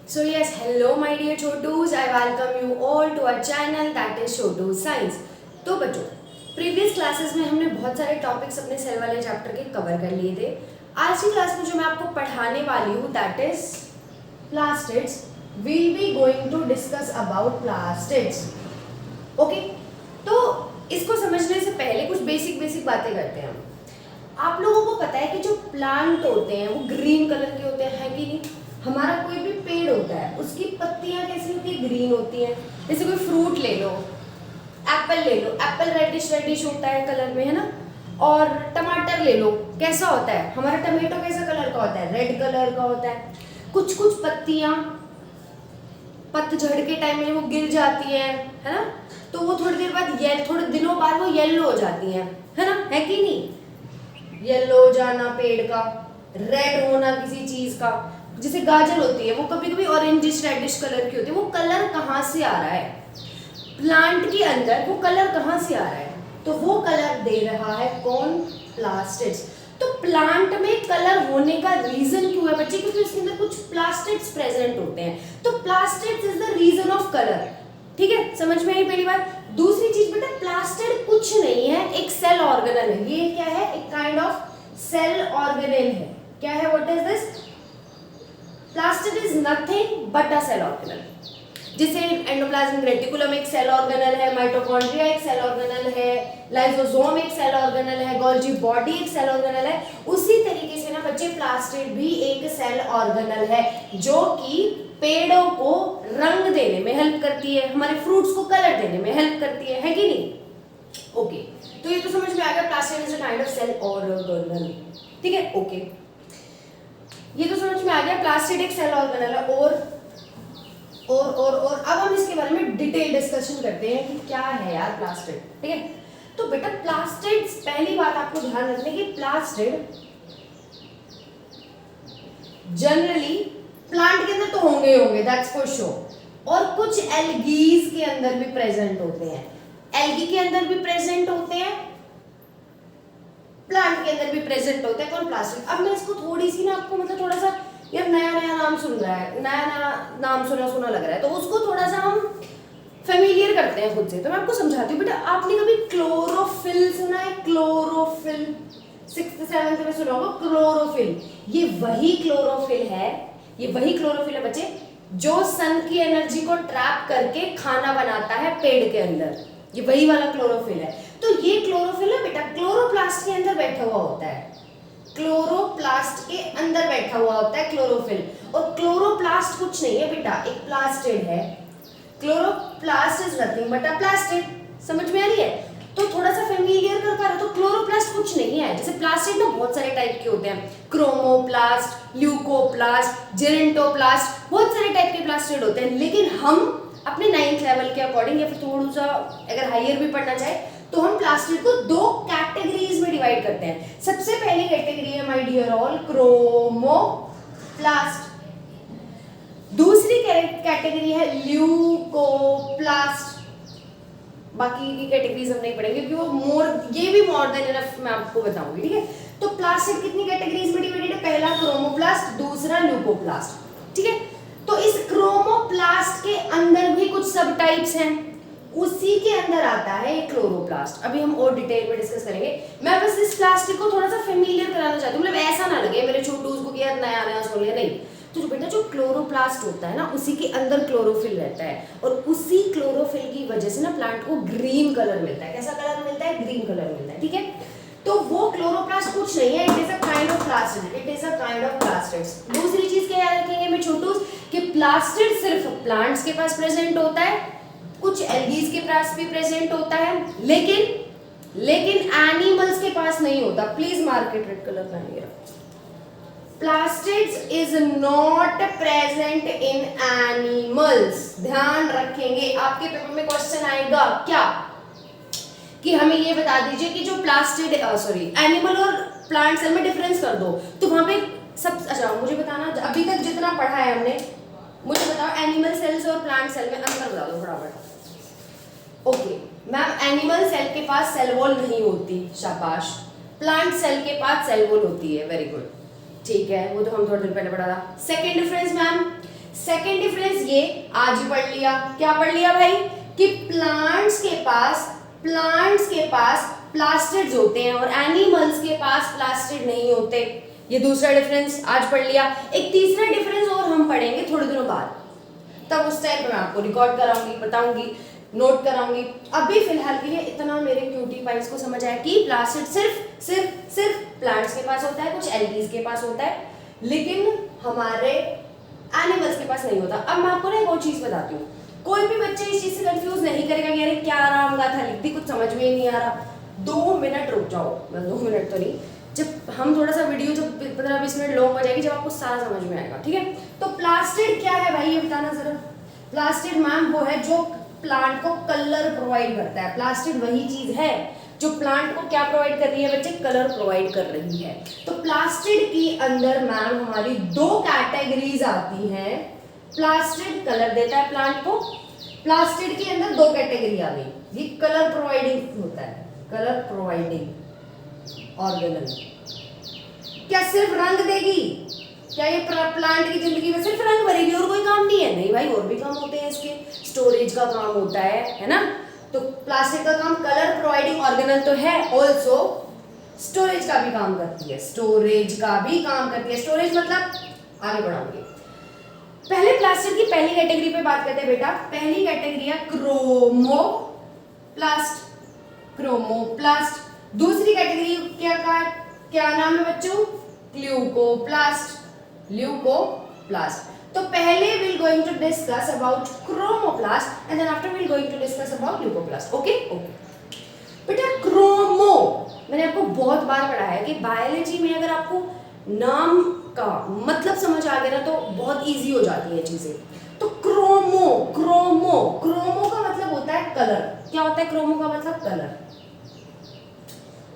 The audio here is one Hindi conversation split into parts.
So yes, hello my dear छोटूज, I welcome you all to our channel that is Chhotu science. तो बच्चों, प्रीवियस क्लासेस में हमने बहुत सारे टॉपिक्स अपने सेल वाले चैप्टर के कवर कर लिए थे। आज की क्लास में जो मैं आपको पढ़ाने वाली हूँ that is plastids. we'll be going to discuss about plastids। Okay, तो इसको समझने से पहले कुछ बेसिक बातें करते हैं हम। आप लोगों को पता है कि जो प्लांट होते हैं वो ग्रीन कलर के होते हैं, है कि नहीं? हमारा कोई भी पेड़ होता है उसकी पत्तियां कैसी होती है? ग्रीन होती हैं। जैसे कोई फ्रूट ले लो, एप्पल ले लो, एप्पल रेडिश होता है कलर में, है ना। और टमाटर ले लो, कैसा होता है? हमारा टमाटो कैसा कलर का होता है? रेड कलर का होता है। कुछ पत्तियां पतझड़ के टाइम में वो गिर जाती हैं, है ना, तो वो थोड़ी देर बाद थोड़े दिनों बाद वो येलो हो जाती हैं, है ना, है कि नहीं? येलो हो जाना पेड़ का, रेड होना किसी चीज का। जैसे गाजर होती है वो कभी कभी ऑरेंजिश रेडिश कलर की होती है। वो कलर कहाँ से आ रहा है? प्लांट के अंदर वो कलर कहाँ से आ रहा है? तो वो कलर दे रहा है कौन? प्लास्टिड्स। तो प्लांट में कलर होने का रीजन क्यों है बच्चे? क्योंकि उसके अंदर कुछ प्लास्टिड्स प्रेजेंट होते हैं। तो plastids is the reason of colour. ठीक है, समझ में आई पहली बात। दूसरी चीज बेटा, प्लास्टिड कुछ नहीं है, एक सेल ऑर्गेनल है। ये क्या है? एक काइंड ऑफ सेल ऑर्गेनल है। क्या है? What is this? Plastid is nothing but a cell organelle. जिसे एंडोप्लाज्मिक रेटिकुलम एक सेल ऑर्गेनल है, माइटोकॉन्ड्रिया एक सेल ऑर्गेनल है, लाइसोसोम एक सेल ऑर्गेनल है, गोल्जी बॉडी एक सेल ऑर्गेनल है। उसी तरीके से ना बच्चे प्लास्टिड भी एक सेल ऑर्गेनल है जो कि पेड़ों को रंग देने में हेल्प करती है, हमारे फ्रूट्स को कलर देने में हेल्प करती है कि नहीं? ओके, तो ये तो समझ में आ गया plastid is a kind of cell organelle. ठीक है, ओके, ये तो समझ में आ गया प्लास्टिड एक सेल ऑर्गेनल है। और अब हम इसके बारे में डिटेल डिस्कशन करते हैं कि क्या है यार प्लास्टिड। ठीक है, तो बेटा प्लास्टिड, पहली बात आपको ध्यान रखने की, प्लास्टिड जनरली प्लांट के अंदर तो होंगे दैट्स फॉर श्योर। और कुछ एल्गीज के अंदर भी प्रेजेंट होते हैं, एल्गी के अंदर भी प्रेजेंट होते हैं, प्लांट के अंदर भी प्रेजेंट होते हैं। कौन? प्लास्टिड। अब मैं इसको थोड़ी सी ना आपको मतलब थोड़ा सा यार नया नाम सुन रहा है, नया नाम सुना लग रहा है, तो उसको थोड़ा सा हम फेमिलियर करते हैं खुद से। तो मैं आपको समझाती हूँ बेटा। आपने कभी क्लोरोफिल सुना है? क्लोरोफिल 6th 7th में सुना होगा क्लोरोफिल। ये वही क्लोरोफिल है बच्चे जो सन की एनर्जी को ट्रैप करके खाना बनाता है पेड़ के अंदर। ये वही वाला क्लोरोफिल है। तो ये क्लोरोफिल है बेटा, क्लोरोप्लास्ट के अंदर बैठा हुआ होता है। क्लोरोप्लास्ट के अंदर बैठा हुआ होता है क्लोरोफिल। और क्लोरोप्लास्ट कुछ नहीं है बेटा, एक प्लास्टिड है। Chloroplast is nothing but a plastid. समझ में आ रही है? तो थोड़ा सा फेमिलियर कर पा रहे हो? तो क्लोरोप्लास्ट कुछ नहीं है। जैसे प्लास्टिड ना बहुत सारे टाइप के होते हैं, क्रोमोप्लास्ट, ल्यूकोप्लास्ट, जेरेंटोप्लास्ट, बहुत सारे टाइप के प्लास्टिड होते हैं। लेकिन हम अपने 9th लेवल के अकॉर्डिंग या फिर थोड़ा सा अगर हायर भी पढ़ना चाहे तो हम प्लास्टिड को 2 कैटेगरीज में डिवाइड करते हैं। सबसे पहली कैटेगरी है माय डियर ऑल क्रोमोप्लास्ट। दूसरी कैटेगरी है ल्यूकोप्लास्ट। बाकी की कैटेगरीज हम नहीं पढ़ेंगे क्योंकि वो ये भी मोर देन इनफ मैं आपको बताऊंगी। ठीक है, तो प्लास्टिड कितनी कैटेगरीज में डिवाइडेड है? पहला क्रोमोप्लास्ट, दूसरा ल्यूकोप्लास्ट। ठीक है, तो इस क्रोमोप्लास्ट के अंदर भी कुछ सब टाइप्स हैं, उसी के अंदर आता है क्लोरोप्लास्ट। अभी हम और डिटेल में डिस्कस करेंगे। मैं बस इस प्लास्टिक को थोड़ा सा फेमिलियर कराना चाहती हूँ, मतलब ऐसा ना लगे मेरे छोटू को कि यार नया सुन लिया, नहीं। तो जो बेटा जो क्लोरोप्लास्ट होता है ना, उसी के अंदर क्लोरोफिल रहता है। और उसी क्लोरोफिल की वजह से ना प्लांट को ग्रीन कलर मिलता है। कैसा कलर मिलता है? ग्रीन कलर मिलता है। ठीक है, तो वो क्लोरोप्लास्ट कुछ नहीं है, it is a kind of plastid. दूसरी चीज क्या याद रखेंगे मैं छोटू, कि प्लास्टिड सिर्फ प्लांट्स के पास प्रेजेंट होता है, कुछ एल्गीज के पास भी प्रेजेंट होता है, लेकिन एनिमल्स के पास नहीं होता। Please mark it red colour का। Plastids is not present in animals. ध्यान रखेंगे, आपके पेपर में क्वेश्चन आएगा क्या कि हमें ये बता दीजिए कि जो प्लास्टिड एनिमल और प्लांट सेल में डिफरेंस कर दो। तो वहां पे सब अच्छा मुझे बताना, अभी तक जितना पढ़ा है हमने, मुझे बताओ एनिमल सेल्स और प्लांट सेल में अंतर बता दो फटाफट। ओके मैम, एनिमल सेल के पास सेल वॉल नहीं होती, शाबाश। प्लांट सेल के पास सेल वॉल होती है, वेरी गुड। ठीक है, वो तो हम थोड़ी देर पहले पढ़ा था। Second difference ma'am, second difference ये आज ही पढ़ लिया, क्या पढ़ लिया भाई, कि प्लांट्स के पास प्लास्टिड्स होते हैं और एनिमल्स के पास प्लास्टिड नहीं होते। ये दूसरा डिफरेंस आज पढ़ लिया। एक तीसरा डिफरेंस और हम पढ़ेंगे थोड़े दिनों बाद, तब उस टाइम पे मैं आपको रिकॉर्ड कराऊंगी, बताऊंगी, नोट कराऊंगी। अभी फिलहाल के लिए इतना मेरे क्यूटी पाइस को समझ आया कि प्लास्टिड सिर्फ प्लांट्स के पास होता है, कुछ एल्गीज के पास होता है, लेकिन हमारे एनिमल्स के पास नहीं होता। अब मैं आपको ना एक और चीज बताती हूँ, कोई भी बच्चे इस चीज से कंफ्यूज नहीं करेगा कि अरे क्या राम गाथा लिख दी, कुछ समझ में ही नहीं आ रहा। 2 मिनट रुक जाओ, बस 2 मिनट तो नहीं, जब हम थोड़ा सा वीडियो जब 15-20 मिनट लॉन्ग हो जाएगी, जब आपको सारा समझ में आएगा, ठीक है। तो प्लास्टिड क्या है भाई, ये बताना जरा। प्लास्टिड मैम वो है जो प्लांट को कलर प्रोवाइड करता है। प्लास्टिड वही चीज है जो प्लांट को क्या प्रोवाइड कर रही है बच्चे, कलर प्रोवाइड कर रही है। तो प्लास्टिड के अंदर मैम हमारी 2 कैटेगरीज आती हैं। प्लास्टिड कलर देता है प्लांट को, प्लास्टिड के अंदर 2 कैटेगरी आ गई। ये कलर प्रोवाइडिंग होता है, कलर प्रोवाइडिंग ऑर्गेनल। क्या सिर्फ रंग देगी, क्या ये प्लांट की जिंदगी में सिर्फ रंग भरेगी और कोई काम नहीं है? नहीं भाई, और भी काम होते हैं इसके, स्टोरेज का काम होता है ना। तो प्लास्टिक का काम कलर प्रोवाइडिंग ऑर्गेनल तो है, ऑल्सो स्टोरेज का भी काम करती है, स्टोरेज का भी काम करती है। स्टोरेज मतलब आगे बढ़ाऊंगी। पहले प्लास्टिक की पहली कैटेगरी पे बात करते हैं बेटा। पहली कैटेगरी है क्रोमोप्लास्ट, क्रोमोप्लास्ट। दूसरी कैटेगरी क्या नाम है बच्चों, ल्यूकोप्लास्ट, ल्यूकोप्लास्ट। तो पहले we'll going to discuss about chromoplast and then after we'll going to discuss about leucoplast. Okay? बेटा क्रोमो मैंने आपको बहुत बार पढ़ाया है कि बायोलॉजी में अगर आपको नाम का मतलब समझ आ गया ना तो बहुत इजी हो जाती है चीजें। तो क्रोमो का मतलब होता है कलर। क्या होता है क्रोमो का मतलब, कलर।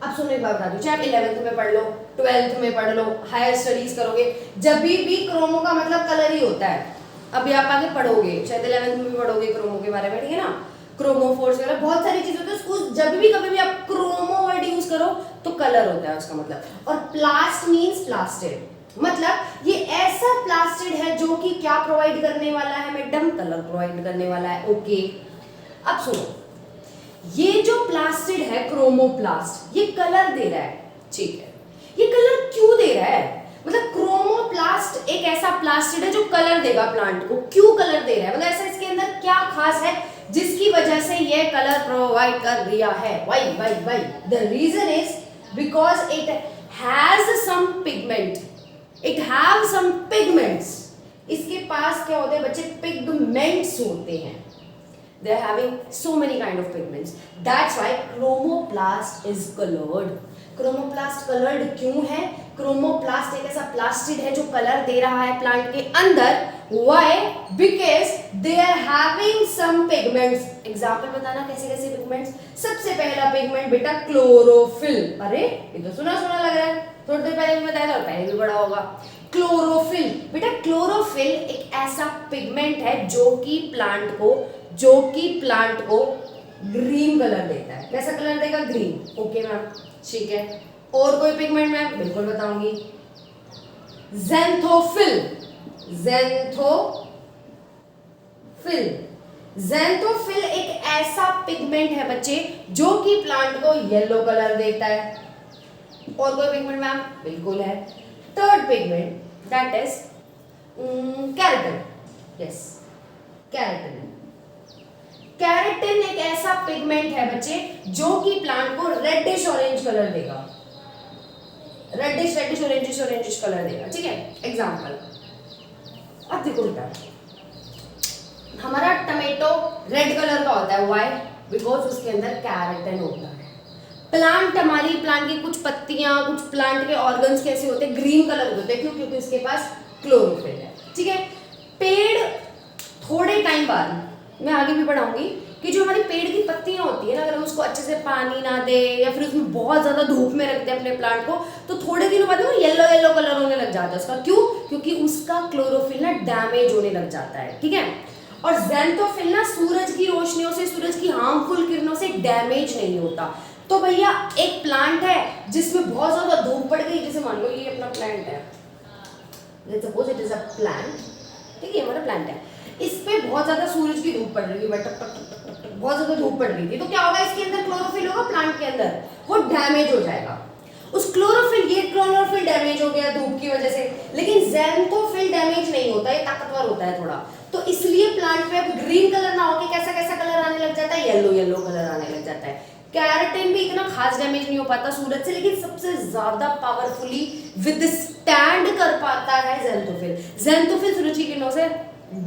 अब सुनो एक बात बता दूं, चाहे आप 11th में पढ़ लो, 12th में पढ़ लो, हायर स्टडीज करोगे, जब भी क्रोमो का मतलब कलर ही होता है। अभी आप आगे पढ़ोगे, शायद 11th में भी पढ़ोगे क्रोमो के बारे में, ठीक है ना। क्रोमोफोर्स वगैरह बहुत सारी चीजें होती है, उसको जब भी कभी भी आप क्रोमो वर्ड यूज करो तो कलर होता है उसका मतलब। और प्लास्ट मींस प्लास्टिड, मतलब ये ऐसा प्लास्टिड है जो कि क्या प्रोवाइड करने वाला है मैडम, कलर प्रोवाइड करने वाला है। ओके, अब सुनो, ये जो प्लास्टिड है क्रोमोप्लास्ट, ये कलर दे रहा है, ठीक है। ये कलर क्यों दे रहा है, मतलब क्रोमोप्लास्ट एक ऐसा प्लास्टिड है जो कलर देगा प्लांट को। क्यों कलर दे रहा है, मतलब ऐसा इसके अंदर क्या खास है जिसकी वजह से ये कलर प्रोवाइड कर रहा है। Why the reason is because it has some pigment, it have some pigments. इसके पास क्या होते हैं बच्चे, पिगमेंट्स होते हैं। They are having so many kind of pigments. That's why chromoplast is colored. Chromoplast colored क्यों है? Chromoplast एक ऐसा प्लास्टिड है जो कलर दे रहा है प्लांट के अंदर। Why? Because they are having some pigments. Example बताना कैसे कैसे pigments? सबसे पहला pigment बेटा क्लोरोफिल। अरे ये तो सुना सुना लग रहा है, थोड़ी देर पहले भी बताया था और पहले भी पढ़ा होगा। क्लोरोफिल बेटा, क्लोरोफिल एक ऐसा पिगमेंट है जो कि प्लांट को ग्रीन कलर देता है। कैसा कलर देगा, ग्रीन। ओके मैम, ठीक है। और कोई पिगमेंट मैम बिल्कुल बताऊंगी। ज़ैंथोफिल एक ऐसा पिगमेंट है बच्चे जो कि प्लांट को येलो कलर देता है। और कोई पिगमेंट मैम बिल्कुल है। Third pigment that is keratin. Yes, keratin एक ऐसा पिगमेंट है बच्चे जो कि प्लांट को रेडिश ऑरेंज कलर देगा, रेडिश ऑरेंजिश कलर देगा, ठीक है। एग्जांपल, अब देखो बेटा, हमारा टमेटो रेड कलर का होता है। व्हाई? बिकॉज उसके अंदर केराटिन होता है। प्लांट की कुछ पत्तियां, कुछ प्लांट के ऑर्गन्स कैसे होते हैं, ग्रीन कलर होते हैं। क्यों? क्योंकि उसके पास क्लोरोफिल है, ठीक है। पेड़ थोड़े टाइम बाद, मैं आगे भी पढ़ाऊंगी कि जो हमारी पेड़ की पत्तियां होती है ना, अगर हम उसको अच्छे से पानी ना दे या फिर उसमें बहुत ज्यादा धूप में रखते हैं अपने प्लांट को, तो थोड़े दिनों बाद वो येलो कलर होने लग जाता है उसका। क्यों? क्योंकि उसका क्लोरोफिल ना डैमेज होने लग जाता है, ठीक है। और ज़ैंथोफिल ना सूरज की रोशनियों से, सूरज की हार्मफुल किरणों से डैमेज नहीं होता। तो भैया एक प्लांट है जिसमें बहुत ज्यादा धूप पड़ गई, जैसे मान लो ये अपना प्लांट है, let's suppose it is a plant. ठीक है, हमारा प्लांट है, इस पे बहुत ज्यादा सूरज की धूप पड़ रही थी, बहुत ज्यादा धूप पड़ रही थी, तो क्या होगा, इसके अंदर क्लोरोफिल होगा, प्लांट के अंदर वो डैमेज हो जाएगा। उस ये क्लोरोफिल डैमेज हो गया धूप की वजह से, लेकिन ज़ैंथोफिल डैमेज नहीं होता, ये ताकतवर होता है थोड़ा, तो इसलिए प्लांट पे अब ग्रीन कलर ना होके कैसा कैसा कलर आने लग जाता है, येलो कलर आने लग जाता है। कैरेटिन भी इतना खास डैमेज नहीं हो पाता सूरज से, लेकिन सबसे ज्यादा पावरफुली विदस्टैंड कर पाता है ज़ैंथोफिल सूरज की किरणों से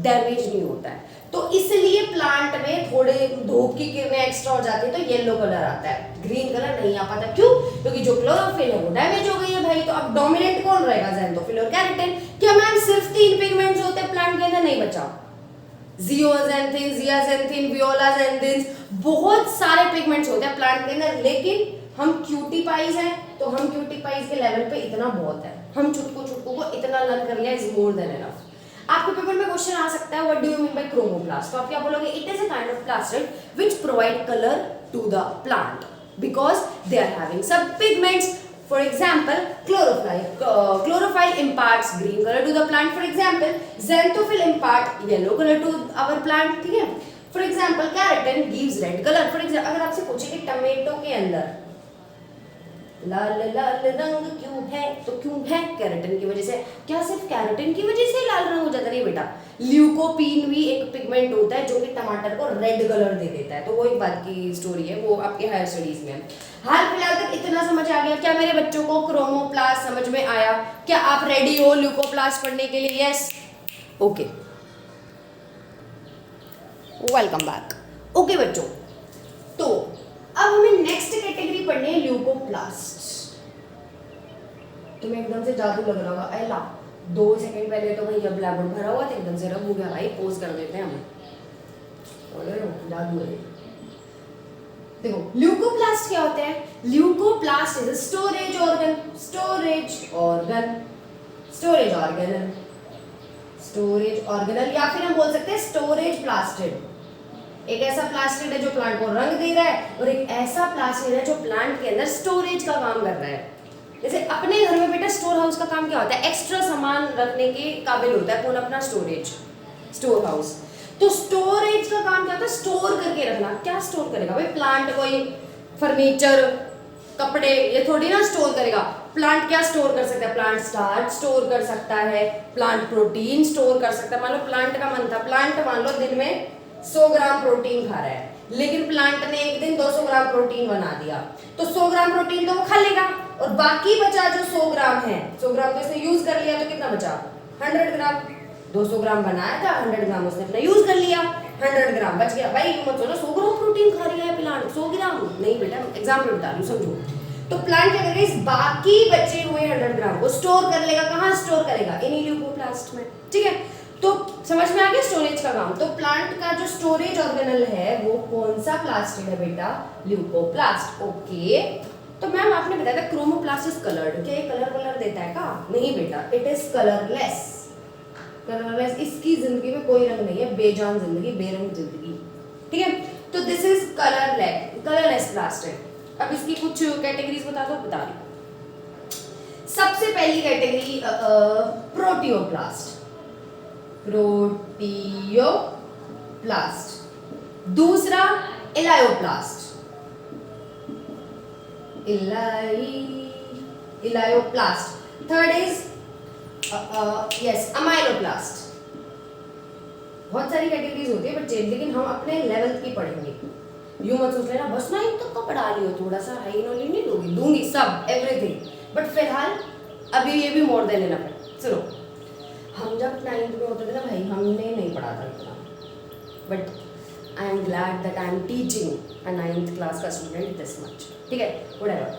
डैमेज नहीं होता है, तो इसलिए प्लांट में थोड़े धूप की किरणें एक्स्ट्रा हो जाती है तो येलो कलर आता है, ग्रीन कलर नहीं आ पाता। क्यों? क्योंकि जो क्लोरोफिल है वो डैमेज हो गई है भाई। तो अब डोमिनेंट कौन रहेगा, ज़ैंथोफिल और कैरेटिन। क्या मैम सिर्फ 3 पिगमेंट्स होते हैं प्लांट के अंदर? नहीं बचा, जियोजेंथिन, जियाजेंथिन, वियोलाजेंथिन, बहुत सारे पिगमेंट्स होते हैं प्लांट के अंदर, लेकिन हम क्यूटीपाइज हैं तो हम क्यूटीपाइज के लेवल पे इतना बहुत है, हम चुटकू को इतना लर्न कर लिया, इज मोर देन इनफ। आपके पेपर में क्वेश्चन आ सकता है what do you mean by chromoplast, तो आप क्या बोलोगे, it is a kind of plastid which provide colour to the plant because they are having some pigments. For example, chlorophyll imparts green color to the plant. For example, xanthophyll impart yellow color to our plant. ठीक है? For example, keratin gives red color. For example, अगर आपसे पूछे कि टमेटो के अंदर लाल लाल रंग क्यों है, तो क्यों है, कैरेटिन की वजह से। क्या सिर्फ कैरेटिन की वजह से लाल रंग हो जाता? नहीं बेटा, ल्यूकोपीन भी एक पिगमेंट होता है जो कि टमाटर को रेड कलर दे देता है, तो वो एक बात की स्टोरी है, वो आपके हायर स्टडीज में। हाल फिलहाल तक इतना समझ आ गया क्या मेरे बच्चों को? क्रोमोप्लास्ट समझ में आया? क्या आप रेडी हो ल्यूकोप्लास्ट पढ़ने के लिए? Yes, okay, welcome back. Okay बच्चों, तो अब हमें नेक्स्ट कैटेगरी पढ़नी है ल्यूकोप्लास्ट। तुम्हें एकदम से जादू लग रहा होगा, एला 2 सेकंड पहले तो भैया ब्लैक बोर्ड भरा हुआ था, एकदम से रब हो गया भाई, पोज कर देते हैं हम, जादू है। देखो ल्यूकोप्लास्ट क्या होते हैं? Leucoplast is storage organ, storage organelle, या फिर हम बोल सकते हैं स्टोरेज प्लास्टिड। एक ऐसा प्लास्टिड है जो प्लांट को रंग दे रहा है, और एक ऐसा प्लास्टिड है जो प्लांट के अंदर स्टोरेज का काम कर रहा है। जैसे अपने घर में बेटा स्टोर हाउस का काम क्या होता है? एक्स्ट्रा सामान रखने के काबिल होता है कौन? अपना स्टोर हाउस। तो स्टोरेज का काम क्या होता है? स्टोर करके रखना। क्या स्टोर करेगा भाई प्लांट? कोई फर्नीचर, कपड़े, ये थोड़ी ना स्टोर करेगा। प्लांट क्या स्टोर कर सकता है? प्लांट स्टार्च स्टोर कर सकता है, प्लांट प्रोटीन स्टोर कर सकता है। मान लो प्लांट का मन था, प्लांट मान लो दिन में 100 ग्राम प्रोटीन खा रहा है, लेकिन प्लांट ने एक दिन 200 ग्राम प्रोटीन बना दिया, तो 100 ग्राम प्रोटीन तो वो खा लेगा, और बाकी बचा जो 100 ग्राम है, 100 ग्राम तो इसने यूज कर लिया, तो कितना बचा? 100 ग्राम। 200 ग्राम बनाया था, 100 ग्राम उसने अपना यूज कर लिया, 100 ग्राम बच गया। भाई मत सोचो 100 ग्राम प्रोटीन खा रही है प्लांट, 100 ग्राम नहीं बेटा, एग्जाम्पल बता रही हूँ, समझो। तो प्लांट क्या करेगा? इस बाकी बचे हुए 100 ग्राम को स्टोर कर लेगा। कहाँ स्टोर करेगा? इन्हीं ल्यूकोप्लास्ट में। ठीक है, तो समझ में आ गया स्टोरेज का काम। तो प्लांट का जो स्टोरेज ऑर्गेनल है वो कौन सा प्लास्टिड है बेटा? ल्यूकोप्लास्ट। ओके, तो मैम आपने बताया था क्रोमोप्लास्ट इज कलर्ड, क्या ये कलर देता है का? नहीं बेटा, इट इज कलरलेस। इसकी जिंदगी में कोई रंग नहीं है, बेजान जिंदगी, बेरंग जिंदगी। ठीक है, तो दिस इज कलरलेस प्लास्टिड। अब इसकी कुछ कैटेगरीज बता दो, बता रही हूँ। सबसे पहली कैटेगरी प्रोटियोप्लास्ट, दूसरा इलायोप्लास्ट, थर्ड इज अमाइलोप्लास्ट। बहुत सारी कैटेगरीज होती है बच्चे, लेकिन हम अपने लेवल की पढ़ेंगे। यूं मत सोच लेना बस 9th तक का पढ़ा लियो, थोड़ा सा हाई नॉलेज नहीं दोगी, दूंगी सब एवरीथिंग, बट फिलहाल अभी ये भी मोर देन इनफ है। सुनो, हम जब 9th में होते थे ना भाई, हमने नहीं पढ़ा था इतना, but I am glad that I am teaching a 9th class का स्टूडेंट दिस मच। ठीक है, व्हाटएवर।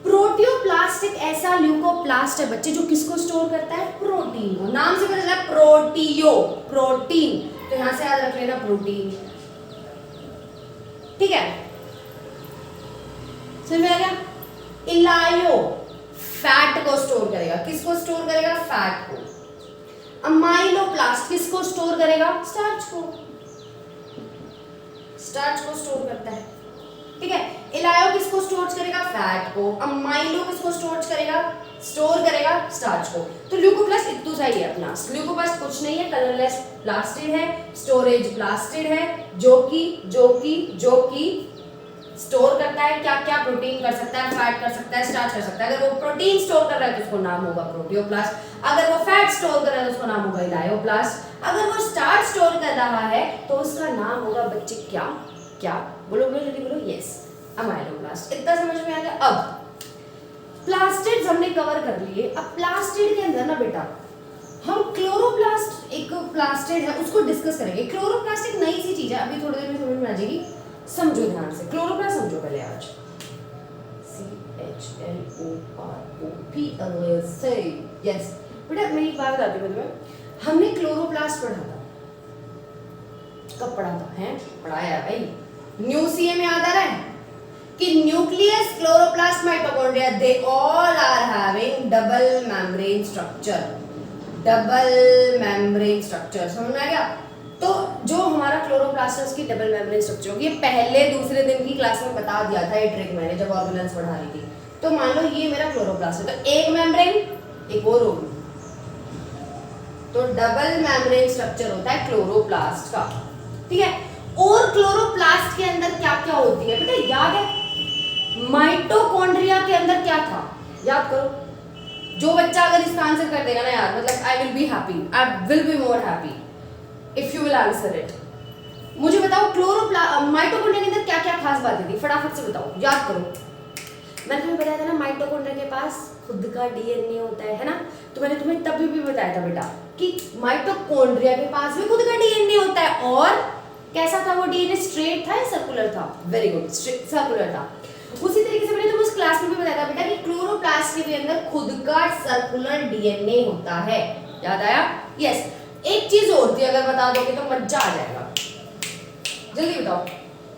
प्रोटियोप्लास्ट एक ऐसा ल्यूकोप्लास्ट है बच्चे जो किसको स्टोर करता है? प्रोटीन को। नाम से पता चला प्रोटीन, तो यहां से याद रख लेना प्रोटीन। ठीक है, समझ में आ गया? इलायो फैट को स्टोर करेगा। किसको स्टोर करेगा? फैट को। अमाइलोप्लास्ट किसको स्टोर करेगा? स्टार्च को स्टोर करता है। ठीक है, इलायो किसको स्टोर करेगा? फैट को। अमाइलो किसको स्टोर करेगा? स्टोर करेगा स्टार्च को। तो ल्यूकोप्लास्ट इतना सा ही है अपना। ल्यूकोप्लास्ट कुछ नहीं है, कलरलेस प्लास्टिड है, स्टोरेज प्लास्टिड है, जो कि स्टोर करता है क्या क्या, प्रोटीन कर सकता है, फैट कर सकता है, स्टार्च कर सकता है। अगर वो प्रोटीन स्टोर कर रहा है तो उसको नाम होगा प्रोटियोप्लास्ट, अगर वो फैट स्टोर कर रहा है तो उसका नाम होगा इलायोप्लास्ट, अगर वो स्टार्च स्टोर कर रहा है तो उसका नाम होगा बच्चे क्या क्या, बोलो बोलो जल्दी बोलो, यस, अमाइलोब्लास्ट। इतना समझ में आ गया। अब प्लास्टिड्स हमने कवर कर लिए। अब प्लास्टिड के अंदर ना बेटा हम क्लोरोप्लास्ट, एक प्लास्टिड है उसको डिस्कस करेंगे। क्लोरोप्लास्ट एक नई सी चीज है, अभी थोड़ी देर में समझ में आ जाएगी, समझो ध्यान से। क्लोरोप्लास्ट समझो पहले आज, CHLOROPLAST, यस बेटा। मेरी एक बात बताती हूँ तुम्हें, हमने क्लोरोप्लास्ट पढ़ा था, कब पढ़ा था, हैं पढ़ाया भाई, न्यू सीए में याद आ रहा है कि nucleus, chloroplast, mitochondria, they all are having double membrane structure, double membrane structure, समझ में आ गया। तो जो हमारा क्लोरोप्लास्ट है उसकी डबल मेम्ब्रेन स्ट्रक्चर होगी। पहले दूसरे दिन की क्लास में बता दिया था ये ट्रिक मैंने, जब ऑर्गेनेल्स पढ़ा रही थी। तो मान लो ये मेरा क्लोरोप्लास्ट है, तो एक मेम्ब्रेन एक और होगी, तो डबल मेम्ब्रेन स्ट्रक्चर होता है क्लोरोप्लास्ट का, ठीक है। और क्लोरोप्लास्ट के अंदर क्या क्या होती है बेटा, याद है माइटोकॉन्ड्रिया के अंदर क्या था, याद करो। जो बच्चा अगर इसका आंसर कर देगा ना यार, मतलब I will be happy, I will be more happy if you will answer it. मुझे बताओ माइटोकॉन्ड्रिया के अंदर क्या क्या खास बातें थी, फटाफट से बताओ, याद करो। मैंने तुम्हें बताया था ना माइटोकॉन्ड्रिया के पास खुद का डीएनए होता है ना। तो मैंने तुम्हें तभी भी बताया था बेटा कि माइटोकॉन्ड्रिया के पास भी खुद का डीएनए होता है। और कैसा था वो डीएनए, स्ट्रेट था या सर्कुलर था, वेरी गुड, सर्कुलर था। उसी तरीके से मैंने तुम्हें उस क्लास में भी बताया था बेटा कि क्लोरोप्लास्ट के भी अंदर खुद का सर्कुलर डीएनए होता है, याद आया, यस। एक चीज और थी, अगर बता दोगे तो मजा आ जाएगा, जल्दी बताओ,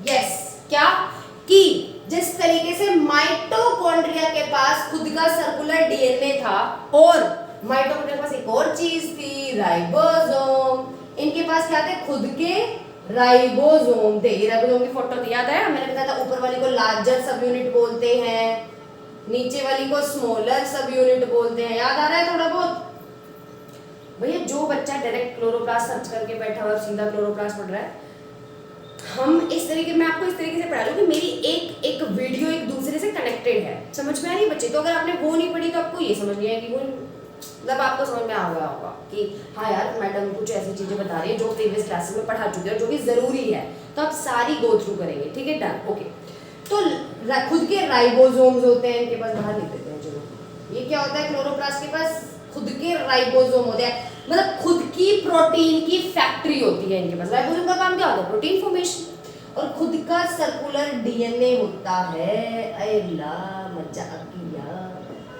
यस, क्या कि जिस तरीके से माइटोकॉन्ड्रिया के पास खुद का सर्कुलर डीएनए था और माइटोकॉन्ड्रिया के पास एक और चीज थी, राइबोसोम, इनके पास क्या थे, खुद के राइबोसोम थे। ये राइबोसोम की फोटो थी, याद है, मैंने बताया था ऊपर वाली को लार्जर सब यूनिट बोलते हैं, नीचे वाली को स्मॉलर सब यूनिट बोलते हैं, याद आ रहा है थोड़ा बहुत भैया। जो बच्चा डायरेक्ट क्लोरोप्लास्ट सर्च करके बैठा हुआ सीधा क्लोरोप्लास्ट पढ़ रहा है, हम इस तरीके, मैं आपको इस तरीके से पढ़ा रही हूँ कि मेरी एक वीडियो एक दूसरे से कनेक्टेड है, समझ में आ रही है बच्चे। तो अगर आपने वो नहीं पढ़ी तो आपको ये समझ नहीं आएगी, वो मतलब आपको समझ में आ गया होगा कि हाँ यार मैडम कुछ ऐसी चीजें बता रही है जो प्रीवियस क्लासेस में पढ़ा चुके हैं, जो कि जरूरी है, तो आप सारी गो थ्रू करेंगे, ठीक है, डन, ओके। तो खुद के राइबोसोम्स होते हैं, इनके पास बाहर लिख देते हैं, चलो। ये क्या होता है, क्लोरोप्लास्ट के पास खुद के राइबोसोम होते हैं, मतलब खुद की प्रोटीन की फैक्ट्री होती है इनके पास। राइबोसोम का काम क्या होता है, प्रोटीन फॉर्मेशन, और खुद का सर्कुलर डीएनए होता है। अरे ला मजा आ गया।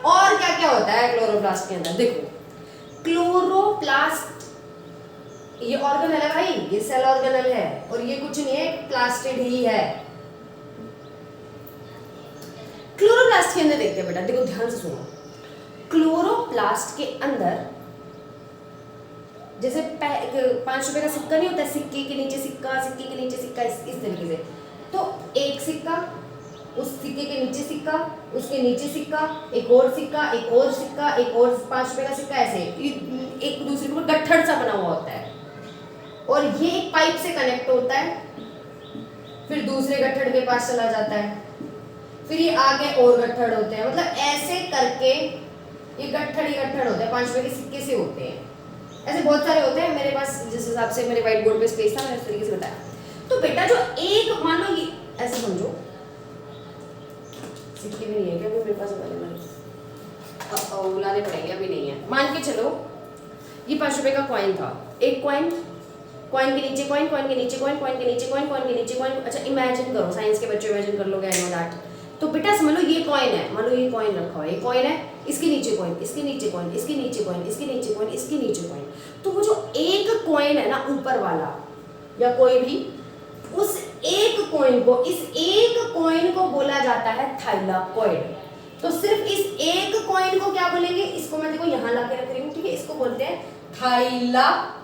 और क्या क्या होता है क्लोरोप्लास्ट के अंदर, देखो क्लोरोप्लास्ट ये ऑर्गेनेल है भाई, ये सेल ऑर्गेनेल है, और ये कुछ नहीं है, प्लास्टिड ही है। क्लोरोप्लास्ट के अंदर देखते हैं बेटा, देखो ध्यान से सुनो। क्लोरोप्लास्ट के अंदर जैसे 5 रुपए का सिक्का नहीं होता, सिक्के के नीचे सिक्का, सिक्के के नीचे सिक्का, इस तरीके से। तो एक सिक्का, उस सिक्के के नीचे सिक्का, उसके नीचे सिक्का, एक और सिक्का, एक और सिक्का, एक और 5 रुपए का सिक्का, ऐसे एक दूसरे को गट्ठर सा बना हुआ होता है। और ये एक पाइप से कनेक्ट होता है, फिर दूसरे गट्ठर के पास चला जाता है, फिर ये आगे और गट्ठर होते हैं, मतलब ऐसे करके ये गट्ठर ही गट्ठर होते हैं, 5 रुपए के सिक्के से होते हैं। ऐसे बहुत सारे होते हैं, मेरे पास जिस हिसाब से मेरे व्हाइट बोर्ड पे स्पेस था मैंने उस तरीके से बताया। तो बेटा जो एक मान लो ये ऐसे समझो, सिक्के भी नहीं है क्या मेरे पास अवेलेबल, बुलाने पड़ेंगे, अभी नहीं है। मान के चलो ये 5 रुपए का कॉइन था, एक कॉइन, कॉइन के नीचे कॉइन, कॉइन के नीचे कॉइन, कॉइन के नीचे कॉइन, कॉइन के नीचे कॉइन। अच्छा इमेजिन करो, साइंस के बच्चे इमेजिन कर लोगे, आई नो दैट। तो बेटा समझ लो ये कॉइन है, मान लो ये कॉइन रखा हुआ है, ये कॉइन है, इसके नीचे कॉइन, इसके नीचे कॉइन, इसके नीचे कॉइन, इसके नीचे कॉइन, इसके नीचे कॉइन। तो वो जो एक कॉइन है ना ऊपर वाला या कोई भी, उस एक कॉइन को, इस एक कॉइन को बोला जाता है थाइलाकॉइड। तो सिर्फ इस एक कॉइन को क्या बोलेंगे, इसको मैं देखो यहाँ ला के रख रही हूँ, ठीक है, इसको बोलते हैं थाइलाकॉइड।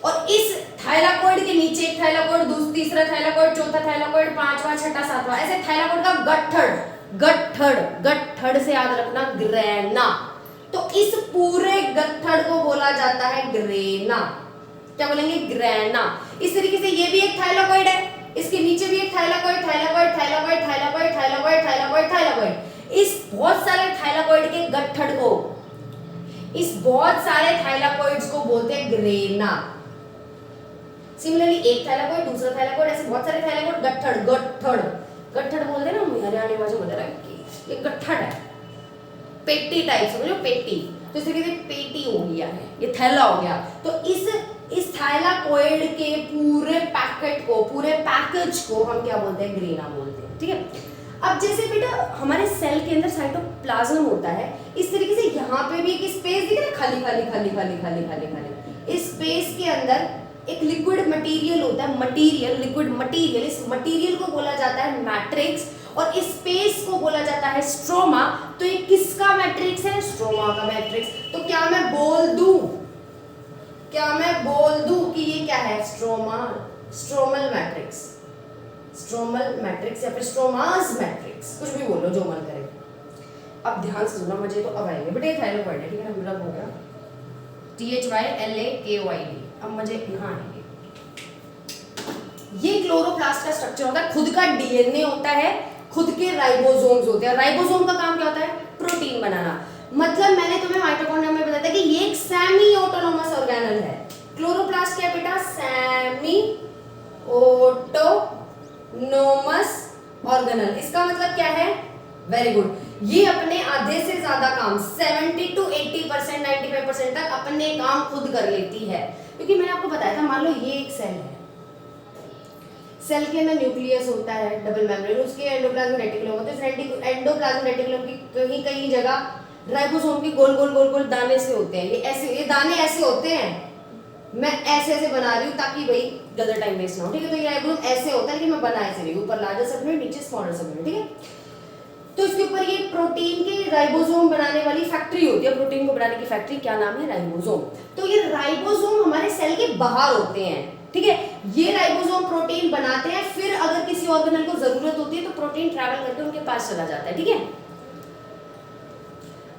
और इस थाइलाकॉइड के नीचे एक थाइलाकॉइड, तीसरा थाइलाकॉइड, चौथा थाइलाकॉइड, 5वां, 6वां, 7वां, ऐसे थाइलाकॉइड का गट्ठर गट्ठड़, गट्ठड़ से याद रखना ग्रेना। तो इस पूरे गट्ठड़ को बोला जाता है ग्रेना। क्या बोलेंगे? ग्रेना। इस तरीके से ये भी एक थाइलाकॉइड है, इसके नीचे भी एक thylakoid, thylakoid, thylakoid, thylakoid, thylakoid, thylakoid, thylakoid. इस बहुत सारे थाइलाकॉइड के गट्ठड़ को, इस बहुत सारे थाइलाकॉइड्स को बोलते हैं ग्रेना। सिमिलरली एक थाइलाकॉइड, दूसरा थाइलाकॉइड, ऐसे बहुत सारे थाइलाकॉइड, गट्ठड़, गट्ठड़, गट्ठड़ बोलते हैं ना हरियाणा भाषा में, ये गट्ठड़ है, पेटी टाइप, समझो पेटी। तो इस तरीके से पेटी हो गया है, ये थैला हो गया। तो इस थाइलाकॉइड के पूरे पैकेट को, पूरे पैकेज को हम क्या बोलते हैं? ग्रेना बोलते हैं। ठीक है। अब जैसे बेटा हमारे सेल के अंदर साइटोप्लाज्म होता है, इस तरीके से यहाँ पे भी एक स्पेस दिख रहा है, खाली खाली खाली खाली खाली खाली खाली। इस स्पेस के अंदर एक लिक्विड मटेरियल होता है, मटेरियल, लिक्विड मटेरियल। इस मटेरियल को बोला जाता है मैट्रिक्स और इस स्पेस को बोला जाता है स्ट्रोमा। तो ये किसका मैट्रिक्स है? स्ट्रोमा का मैट्रिक्स। तो क्या मैं बोल दूं, क्या मैं बोल दूं कि ये क्या है? Stroma, stromal matrix, stromal matrix या फिर स्ट्रोमास मैट्रिक्स, कुछ भी बोलो जो मन करे। अब ध्यान से सुनना, मुझे तो अब आएंगे बेटे थाइलाकॉइड है, ठीक है ना, मेरा हो गया THYLAKOID। अब मुझे यहाँ आएंगे। ये क्लोरोप्लास्ट का स्ट्रक्चर होता है, खुद का डीएनए होता है, खुद के राइबोसोम्स होते हैं। राइबोसोम का काम क्या होता है? प्रोटीन बनाना। मतलब मैंने तुम्हें माइटोकॉन्ड्रिया में बताया था कि ये एक सेमी ऑटोनोमस ऑर्गेनल है। क्लोरोप्लास्ट क्या है बेटा? Semi autonomous organelle. इसका मतलब क्या है? Very good. ये अपने आधे से ज्यादा काम 70 to 80%, 95% तक अपने काम खुद कर लेती है। क्योंकि मैंने आपको बताया था, मान लो ये एक सेल है, सेल के अंदर न्यूक्लियस होता है, डबल मेम्ब्रेन, उसके एंडोप्लाज्मिक रेटिकुलम होता है। एंडोप्लाज्मिक रेटिकुलम की कहीं कहीं जगह राइबोसोम के गोल गोल गोल गोल दाने से होते हैं। ये ऐसे, ये दाने ऐसे होते हैं, मैं ऐसे ऐसे बना रही हूँ ताकि भाई ज्यादा टाइम वेस्ट ना हो। ठीक है। तो ये राइबोसोम ऐसे होता है, लेकिन मैं बना ऐसे रही हूँ, ऊपर लार्जर सबयूनिट, नीचे स्मॉलर सबयूनिट। ठीक है। तो इसके ऊपर ये प्रोटीन के राइबोसोम बनाने वाली फैक्ट्री होती है, प्रोटीन को बनाने की फैक्ट्री, क्या नाम है? राइबोसोम। तो ये राइबोसोम हमारे सेल के बाहर होते हैं। ठीक है। ये राइबोसोम प्रोटीन बनाते हैं, फिर अगर किसी ऑर्गेनल को जरूरत होती है तो प्रोटीन ट्रैवल करके उनके पास चला जाता है। ठीक है।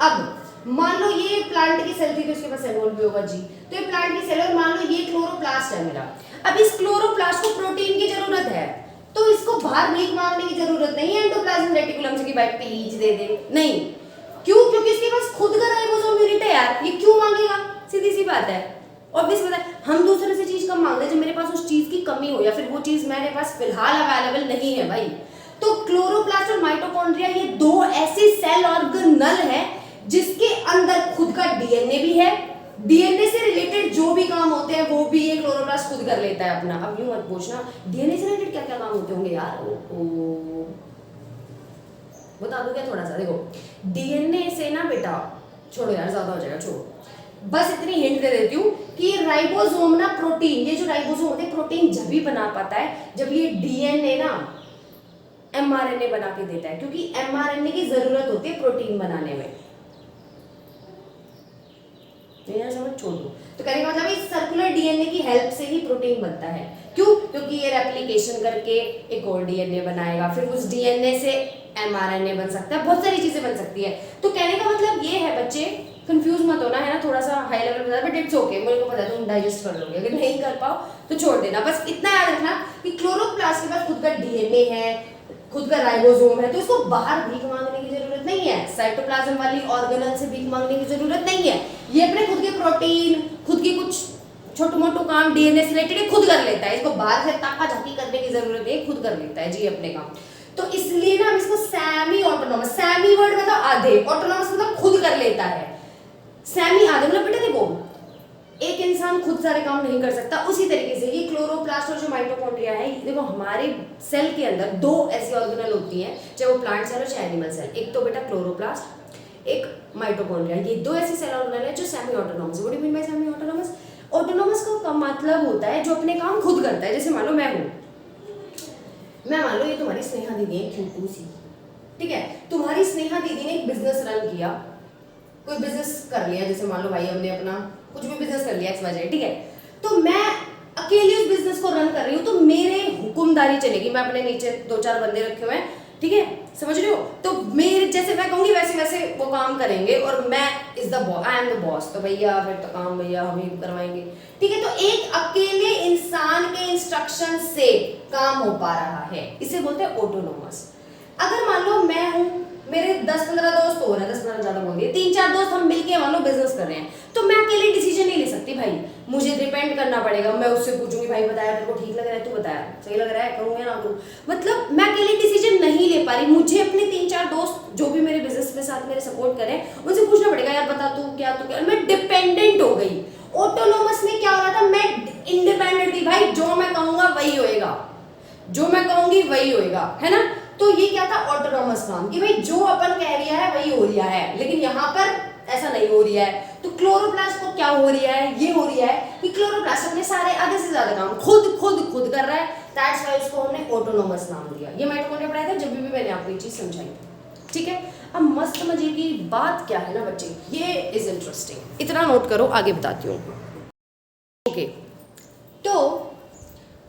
अब मान लो ये प्लांट की सेल थी, तो इसके पास एनोल भी होगा जी। तो ये प्लांट की सेल है और मान लो ये क्लोरोप्लास्ट है मेरा। अब इस क्लोरोप्लास्ट को प्रोटीन की जरूरत है, तो इसको बाहर भीख मांगने की जरूरत नहीं है एंडोप्लाज्मिक रेटिकुलम से कि भाई प्लीज दे दे। नहीं, क्यों? क्योंकि इसके पास खुद का राइबोसोम यूनिट है यार, ये क्यों मांगेगा? सीधी सी बात है, ऑब्वियस बात है। हम दूसरे से चीज कब मांगते हैं? जब मेरे पास उस चीज की कमी हो या फिर वो चीज मेरे पास फिलहाल अवेलेबल नहीं है भाई। तो क्लोरोप्लास्ट और माइटोकॉन्ड्रिया ये दो ऐसी सेल ऑर्गेनल है जिसके अंदर खुद का डीएनए भी है, डीएनए से रिलेटेड जो भी काम होते हैं वो भी ये क्लोरोप्लास्ट खुद कर लेता है अपना। अब यूं मत पूछना डीएनए से रिलेटेड क्या क्या काम होते होंगे यार, बता दूं क्या थोड़ा सा? देखो डीएनए से ना बेटा, छोड़ो यार ज्यादा हो जाएगा, छोड़ो, बस इतनी हिंट दे देती हूँ कि राइबोसोम ना प्रोटीन, ये जो राइबोसोम होते हैं प्रोटीन जब भी बना पाता है जब ये डीएनए ना एमआरएनए बना के देता है, क्योंकि एमआरएनए की जरूरत होती है प्रोटीन बनाने में। समझ छोड़ दो। तो कहने का मतलब इस सर्कुलर डीएनए की हेल्प से ही प्रोटीन बनता है। क्यों? क्योंकि ये रेप्लिकेशन करके एक और डीएनए बनाएगा, फिर उस डीएनए से एमआरएनए बन सकता है, बहुत सारी चीजें बन सकती है। तो कहने का मतलब ये है बच्चे, कंफ्यूज मत होना, है ना, थोड़ा सा हाई लेवल बता, बट इट्स ओके, मुझे को पता है तुम डाइजेस्ट कर लोगे। अगर नहीं कर पाओ तो छोड़ देना। बस इतना याद रखना कि क्लोरोप्लास्ट के पास खुद का डीएनए है, खुद का राइबोसोम है, तो इसको बाहर भीख मांगने की जरूरत नहीं है, साइटोप्लाज्म वाली ऑर्गेनल से भीख मांगने की जरूरत नहीं है। ये अपने खुद के प्रोटीन, खुद की कुछ छोटू मोटू काम डीएनए से रिलेटेड खुद कर लेता है, इसको बाहर से ताका झाकी करने की जरूरत है, खुद कर लेता है जी अपने काम। तो इसलिए ना हम इसको सेमी ऑटोनोमस, सेमी वर्ड मतलब आधे, ऑटोनोमस मतलब खुद कर लेता है। सेमी आधे मतलब बेटा देखो एक इंसान खुद सारे काम नहीं कर सकता, उसी तरीके से ये क्लोरोप्लास्ट और जो माइटोकॉन्ड्रिया है, देखो हमारे सेल के अंदर दो ऐसी ऑर्गेनल होती हैं, चाहे वो प्लांट सेल हो चाहे एनिमल सेल। एक तो बेटा क्लोरोप्लास्ट, एक माइटोकॉन्ड्रिया, ये दो ऐसी सेल ऑर्गेनल है जो semi autonomous. What do you mean bye semi autonomous? Autonomous का मतलब होता है जो अपने काम खुद करता है। जैसे मान लो मैं हूँ, मैं मान लो ये तुम्हारी स्नेहा दीदी है, क्यूट सी, ठीक है, तुम्हारी स्नेहा दीदी ने एक बिजनेस रन किया, कोई बिजनेस कर लिया, जैसे मान लो भाई हमने अपना कुछ भी बिजनेस कर लिया XYZ, ठीक है, तो मैं अकेली उस बिजनेस को रन कर रही हूँ, तो मेरे हुक्मदारी चलेगी, मैं अपने नीचे 2-4 बंदे रखे हुए हैं, ठीक है, समझ रहे हो? तो मेरे जैसे मैं कहूंगी वैसे वैसे वो काम करेंगे और मैं is the boss, I am the boss, तो भैया फिर तो काम भैया हम ही करवाएंगे। ठीक है, तो एक अकेले इंसान के इंस्ट्रक्शन से काम हो पा रहा है, इसे बोलते हैं ऑटोनोमस। अगर मान लो मैं हूं, मेरे 10-15 दोस्त हो रहे हैं, 10-15 ज्यादा बोल दिए, 3-4 दोस्त हम मिलके मान लो बिजनेस कर रहे हैं, तो मैं अकेले डिसीजन नहीं ले सकती भाई, मुझे डिपेंड करना पड़ेगा। मैं उससे पूछूंगी भाई बताया तेरे को ठीक लग रहा है, तू बताया सही लग रहा है, करूँ या ना करूँ, मतलब मैं अकेले डिसीजन नहीं ले पा रही। मुझे अपने 3-4 दोस्त जो भी मेरे बिजनेस के साथ मेरे सपोर्ट करें उनसे पूछना पड़ेगा, यार बता तू क्या, मैं डिपेंडेंट हो गई। ऑटोनोमस में क्या हो रहा था, मैं इंडिपेंडेंट थी भाई, जो मैं कहूंगा वही होएगा, जो मैं कहूंगी वही होएगा, है ना। तो ये क्या था, ऑटोनोमस काम, कि भाई जो अपन कह रिया है वही हो रिया है, लेकिन यहाँ पर ऐसा नहीं हो रिया है। तो क्लोरोप्लास्ट को क्या हो रिया है, ये हो रिया है कि क्लोरोप्लास्ट अपने सारे आधे से ज्यादा काम खुद कर रहा है, दैट्स व्हाई उसको हमने ऑटोनोमस नाम दिया। ये माइटोकॉन्ड्रिया पढ़ाया था जब भी मैंने आपको ये चीज समझाई थी, ठीक है। अब मस्त मजे की बात क्या है ना बच्चे, ये इज इंटरेस्टिंग, इतना नोट करो, आगे बताती हूँ। ओके, तो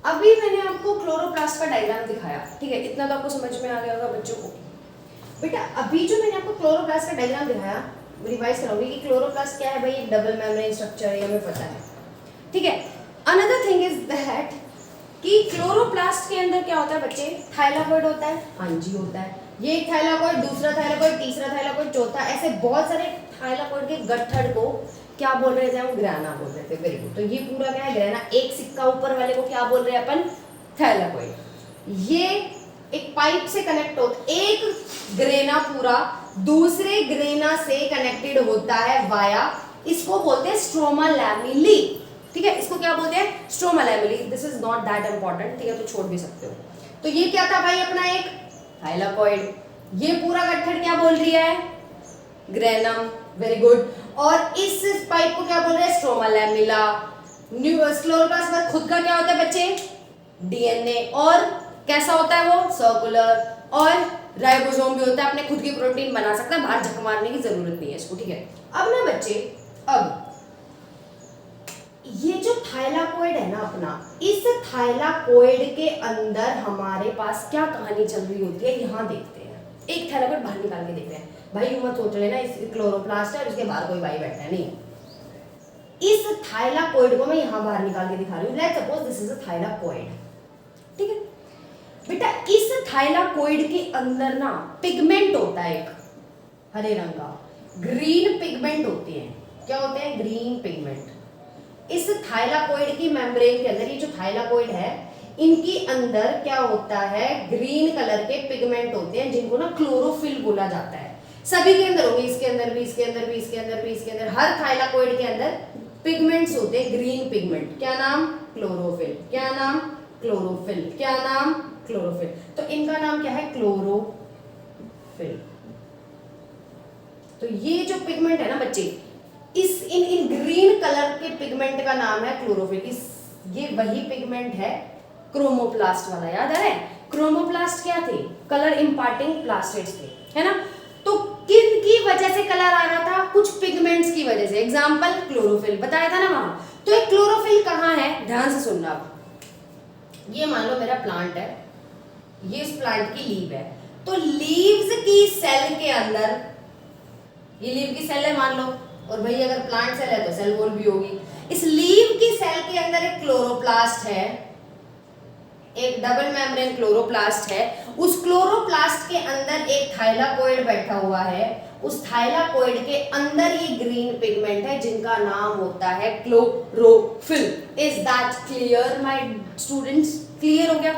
अभी मैंने आपको क्लोरोप्लास्ट का डायग्राम दिखाया, ठीक है, इतना तो आपको समझ में आ गया होगा बच्चों को। बेटा अभी जो मैंने आपको क्लोरोप्लास्ट का डायग्राम दिखाया, रिवाइज कराऊंगी कि क्लोरोप्लास्ट क्या है भाई, एक डबल मेम्ब्रेन स्ट्रक्चर है, ये हमें पता है, ठीक है। अनदर थिंग इज दैट कि क्लोरोप्लास्ट के अंदर क्या होता है बच्चे, थाइलाकोइड होता है, हाँ जी होता है, ये एक थाइलाकोइड, दूसरा थाइलाकोइड, तीसरा थाइलाकोइड, चौथा, ऐसे बहुत सारे थाइलाकोइड के गट्ठर को क्या बोल रहे थे हम, ग्राना बोल रहे थे, वेरी गुड। तो ये पूरा क्या है, ग्राना। एक सिक्का ऊपर वाले को क्या बोल रहे हैं अपन, थाइलाकोइड। ये एक पाइप से कनेक्ट होता, एक ग्रेना पूरा दूसरे ग्रेना से कनेक्टेड होता है वाया, इसको बोलते हैं स्ट्रोमा लैमेली, ठीक है, इसको क्या बोलते हैं, stroma lamellae. This is not that important, ठीक है, तो छोड़ भी सकते हो। तो ये क्या था भाई अपना एक थाइलाकोइड, ये पूरा गट्ठर क्या बोल रही है, ग्रेनम, वेरी गुड। और इस पाइप को क्या बोल रहे हैं, स्ट्रोमा लैमेला। क्लोरोप्लास्ट का खुद का क्या होता है बच्चे, डीएनए, और कैसा होता है वो, सर्कुलर, और राइबोसोम भी होता है, अपने खुद की प्रोटीन बना सकता है, बाहर झक मारने की जरूरत नहीं है इसको, ठीक है। अब ना बच्चे, अब ये जो थाइलाकोइड है ना अपना, इस थाइलाकोइड के अंदर हमारे पास क्या कहानी चल रही होती है, यहाँ देखते हैं। एक थाइलाकोइड बाहर निकाल के देखते हैं भाई, मत सोच लेना इस क्लोरोप्लास्ट है और इसके बाहर कोई भाई बैठा है, नहीं। इस थाइलाकोइड को मैं यहाँ बाहर निकाल के दिखा रही हूँ, let's suppose this is a thylakoid, ठीक है बेटा। इस थाइलाकोइड के अंदर ना पिगमेंट होता है एक हरे रंग का, ग्रीन पिगमेंट होते हैं, क्या होते हैं, ग्रीन पिगमेंट। इस थाइलाकोइड की मेम्ब्रेन के अंदर, ये जो थाइलाकोइड है इनकी अंदर क्या होता है, ग्रीन कलर के पिगमेंट होते हैं, जिनको ना क्लोरोफिल बोला जाता है। सभी के अंदर होंगे, इसके अंदर भी, इसके अंदर भी, इसके अंदर भी, इसके अंदर, हर थाइलाकोइड के अंदर पिगमेंट्स होते हैं, ग्रीन पिगमेंट। क्या नाम, क्लोरोफिल। क्या नाम, क्लोरोफिल। क्या नाम, क्लोरोफिल। तो इनका नाम क्या है, क्लोरोफिल। तो ये जो पिगमेंट है ना बच्चे, इस इन ग्रीन कलर के पिगमेंट का नाम है क्लोरोफिल। ये वही पिगमेंट है क्रोमोप्लास्ट वाला, याद है? क्रोमोप्लास्ट क्या थे, कलर इंपार्टिंग प्लास्टिड्स थे, है ना। तो किन की वजह से कलर आ रहा था, कुछ पिगमेंट्स की वजह से। एग्जांपल क्लोरोफिल बताया था ना वहां। तो एक क्लोरोफिल कहाँ है, ध्यान से सुनना। ये मान लो मेरा प्लांट है, ये इस प्लांट की लीव है, तो लीव्स की सेल के अंदर, ये लीव की सेल है मान लो, और भाई अगर प्लांट सेल है तो सेल वॉल भी होगी। इस लीव की सेल के अंदर एक क्लोरोप्लास्ट है, एक डबल मेम्ब्रेन क्लोरोप्लास्ट है। उस क्लोरोप्लास्ट के अंदर एक थाइलाकोइड बैठा हुआ है, उस थाइलाकोइड के अंदर ये ग्रीन पिगमेंट है जिनका नाम होता है chlorophyll. Is that clear my students, clear हो गया?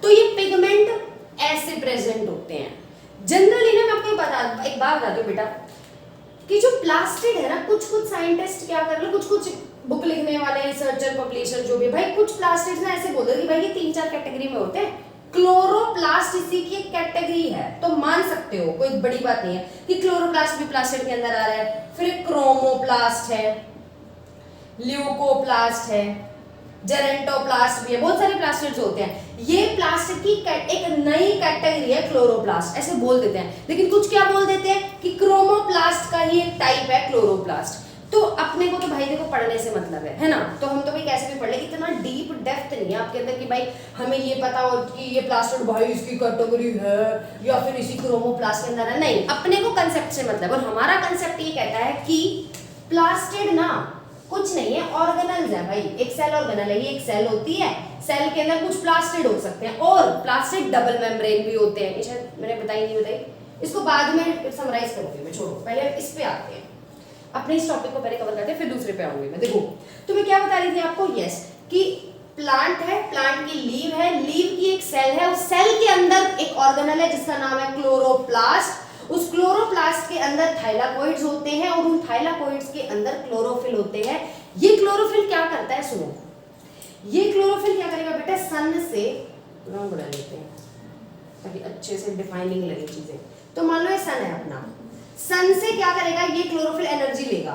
तो ये पिगमेंट ऐसे प्रेजेंट होते हैं जनरली ना। मैं आपको एक बात बताती हूँ बेटा, कि जो प्लास्टिड है ना, कुछ साइंटिस्ट क्या कर रहे, कुछ बुक लिखने वाले रिसर्चर पब्लिशर जो भी, भाई कुछ प्लास्टिड्स ना ऐसे बोलते हैं कि भाई ये 3-4 कैटेगरी में होते हैं, क्लोरोप्लास्ट इसी की एक कैटेगरी है। तो मान सकते हो, कोई बड़ी बात नहीं है कि क्लोरोप्लास्ट भी प्लास्टिड के अंदर आ रहा है। फिर क्रोमोप्लास्ट है, ल्यूकोप्लास्ट है, जेरेंटोप्लास्ट भी है, बहुत सारे प्लास्टिड्स होते हैं। ये प्लास्टिक की एक नई कैटेगरी है क्लोरोप्लास्ट, ऐसे बोल देते हैं। लेकिन कुछ क्या बोल देते हैं कि क्रोमोप्लास्ट का ही एक टाइप है क्लोरोप्लास्ट। तो तो अपने को तो भाई देखो पढ़ने से मतलब है ना, तो हम तो भाई कैसे भी पढ़ ले, इतना डीप डेप्थ नहीं है आपके अंदर कि भाई हमें ये पता हो कि ये प्लास्टिड भाई इसकी कैटेगरी है या फिर इसी क्रोमोप्लास्ट के अंदर है, नहीं, अपने को कंसेप्ट से मतलब। और हमारा कंसेप्ट ये कहता है कि प्लास्टिड ना कुछ नहीं है, ऑर्गेनल्स है भाई, एक सेल ऑर्गेनल है, ये एक सेल होती है, सेल के अंदर कुछ प्लास्टिड हो सकते हैं और प्लास्टिड डबल मेम्ब्रेन भी होते हैं, शायद मैंने बताई नहीं बताई, इसको बाद में समराइज करूंगी मैं, छोड़ो पहले इस पे आते हैं, अपने इस टॉपिक को पहले कवर करते हैं फिर दूसरे पे आऊंगी मैं। देखो तो मैं क्या बता रही थी आपको, यस कि प्लांट है, प्लांट की लीव है, लीव की एक सेल है, उस सेल के अंदर एक ऑर्गेनल है जिसका नाम है क्लोरोप्लास्ट, उस क्लोरोप्लास्ट के अंदर थाइलाकोइड्स होते हैं और उन थाइलाकोइड्स के अंदर क्लोरोफिल होते हैं। ये क्लोरोफिल क्या करता है, सुनो, ये क्लोरोफिल क्या करेगा बेटा, सन से नाम बना लेते हैं ताकि अच्छे से डिफाइनिंग लगे चीजें। तो मान लो ये सन है अपना, सन से क्या करेगा, ये क्लोरोफिल एनर्जी लेगा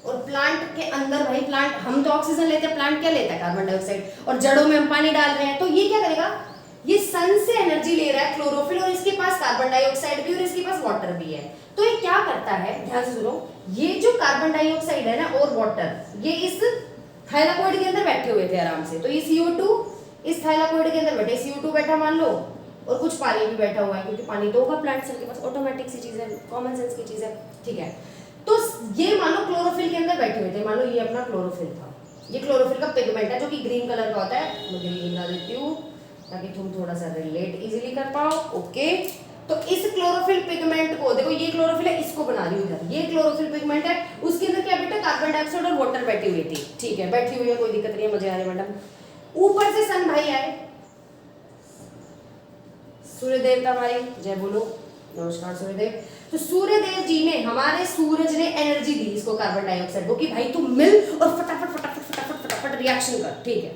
और प्लांट के अंदर भाई, प्लांट हम तो ऑक्सीजन लेते हैं, प्लांट क्या लेता है, कार्बन डाइऑक्साइड, और जड़ों में हम पानी डाल रहे हैं, तो ये क्या करेगा, ये सन से एनर्जी ले रहा है क्लोरोफिल, और इसके पास कार्बन डाइऑक्साइड भी और इसके पास वाटर भी है। तो ये क्या करता है, ध्यान से सुनो, ये जो कार्बन डाइऑक्साइड है ना और वाटर, ये इस थाइलाकोइड के अंदर बैठे हुए थे आराम से, तो ये CO2 इस थाइलाकोइड के अंदर बैठे, CO2 बैठा मान लो, और कुछ पानी भी बैठा हुआ है, क्योंकि पानी तो होगा प्लांट सेल के पास, ऑटोमेटिक सी चीज है, कॉमन सेंस की चीज है, ठीक है। तो ये मानो क्लोरोफिल के अंदर बैठे हुए थे, मान लो ये अपना क्लोरोफिल था, ये क्लोरोफिल का पिगमेंट है जो कि ग्रीन कलर का होता है, मैं ग्रीन बना देती हूँ ताकि तुम थोड़ा सा रिलेट इजीली कर पाओ, ओके। तो इस क्लोरोफिल पिगमेंट को देखो, ये क्लोरोफिल है, इसको बना रही हूँ इधर, ये क्लोरोफिल पिगमेंट है, उसके अंदर क्या बेटा, कार्बन डाइऑक्साइड और वाटर बैठी हुई थी, ठीक है, बैठी हुई है, कोई दिक्कत नहीं है, मजे आ रहे मैडम। ऊपर से सन भाई आए, सूर्य देवता हमारे, जय बोलो, नमस्कार सूर्यदेव। तो सूर्यदेव जी ने, हमारे सूरज ने एनर्जी दी इसको, कार्बन डाइऑक्साइड को, कि भाई तू मिल और फटाफट फटाफट फटाफट फटाफट रिएक्शन कर, ठीक है।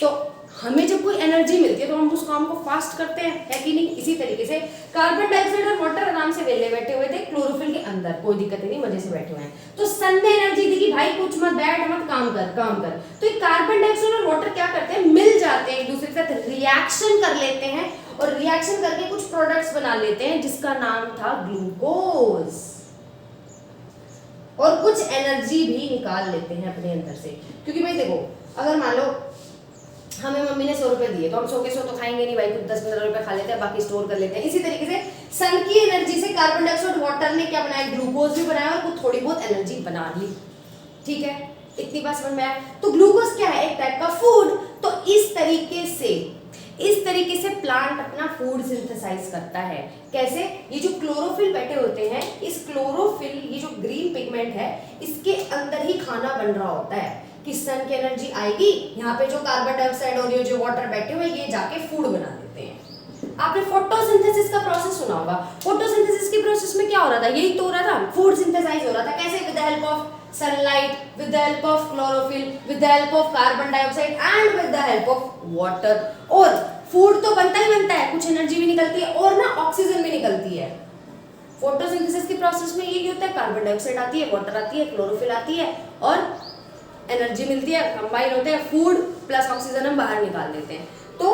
तो हमें जब कोई एनर्जी मिलती है तो हम उस काम को फास्ट करते हैं, है कि नहीं। इसी तरीके से कार्बन डाइऑक्साइड और वाटर आराम से वेले बैठे हुए थे क्लोरोफिल के अंदर, कोई दिक्कत नहीं, मजे से बैठे हुए हैं। तो सन ने एनर्जी दी कि भाई कुछ मत बैठ मत, काम कर काम कर। तो ये कार्बन डाइऑक्साइड और वाटर क्या करते हैं, मिल जाते हैं एक दूसरे के साथ, रिएक्शन कर लेते हैं और रिएक्शन करके कुछ प्रोडक्ट्स बना लेते हैं जिसका नाम था ग्लूकोज, और कुछ एनर्जी भी निकाल लेते हैं अपने अंदर से। क्योंकि भाई देखो, अगर मान लो हमें मम्मी ने 100 रुपए दिए तो हम 100 के 100 तो खाएंगे नहीं भाई, कुछ 10-15 रुपए खा लेते हैं, बाकी स्टोर कर लेते हैं। इसी तरीके से सन की एनर्जी से कार्बन डाइऑक्साइड वाटर ने क्या बनाया, ग्लूकोज भी बनाया और कुछ थोड़ी बहुत एनर्जी बना ली, ठीक है। इतनी बात समझ में आया। तो ग्लूकोज क्या है, एक टाइप का फूड। तो इस तरीके से प्लांट अपना फूड सिंथेसाइज करता है। कैसे, ये जो क्लोरोफिल बैठे होते हैं, इस क्लोरोफिल, ये जो ग्रीन पिगमेंट है, इसके अंदर ही खाना बन रहा होता है कि सन की एनर्जी आएगी, यहाँ पे जो कार्बन डाइऑक्साइड और ये जो वाटर बैठे हुए ये जाके फूड बना देते हैं। आपने फोटोसिंथेसिस का प्रोसेस सुना होगा। फोटोसिंथेसिस की प्रोसेस में क्या हो रहा था, यही तो हो रहा था, फूड सिंथेसाइज हो रहा था। कैसे, with the help of sunlight, with the help of chlorophyll, with the help of carbon dioxide and with the help of water। और फूड तो बनता ही बनता है, कुछ एनर्जी भी निकलती है और ना ऑक्सीजन भी निकलती है। फोटोसिंथेसिस की प्रोसेस में यही होता है, कार्बन डाइऑक्साइड आती है, वाटर आती है, क्लोरोफिल आती है और एनर्जी मिलती है, कंबाइन होते हैं, फूड प्लस ऑक्सीजन हम बाहर निकाल देते हैं। तो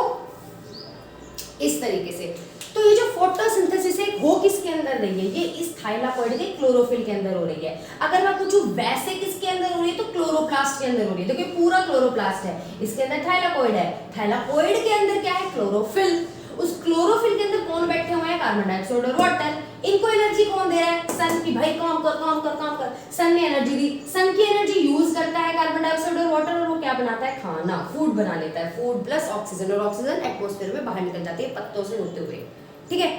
इस तरीके से, तो ये जो फोटोसिंथेसिस है हो किसके अंदर रही है, ये इस थाइलाकोइड के क्लोरोफिल के अंदर हो रही है। अगर मैं पूछूं वैसे किसके अंदर हो रही है, तो क्लोरोप्लास्ट के अंदर हो रही है। देखिए पूरा क्लोरोप्लास्ट है, इसके अंदर थाइलाकोइड है, थाइलाकोइड के अंदर क्या है, क्लोरोफिल। उस क्लोरोफिल के अंदर कौन बैठे हुए हैं, कार्बन डाइऑक्साइड और वाटर। इनको एनर्जी कौन दे रहा है, सन की, भाई काम कर काम कर काम कर। सन ने एनर्जी दी, सन की एनर्जी यूज करता है कार्बन डाइऑक्साइड और वाटर, और वो क्या बनाता है, खाना, फूड बना लेता है, फूड प्लस ऑक्सीजन, और ऑक्सीजन एटमॉस्फेयर में बाहर निकल जाती है पत्तों से होते हुए, ठीक है।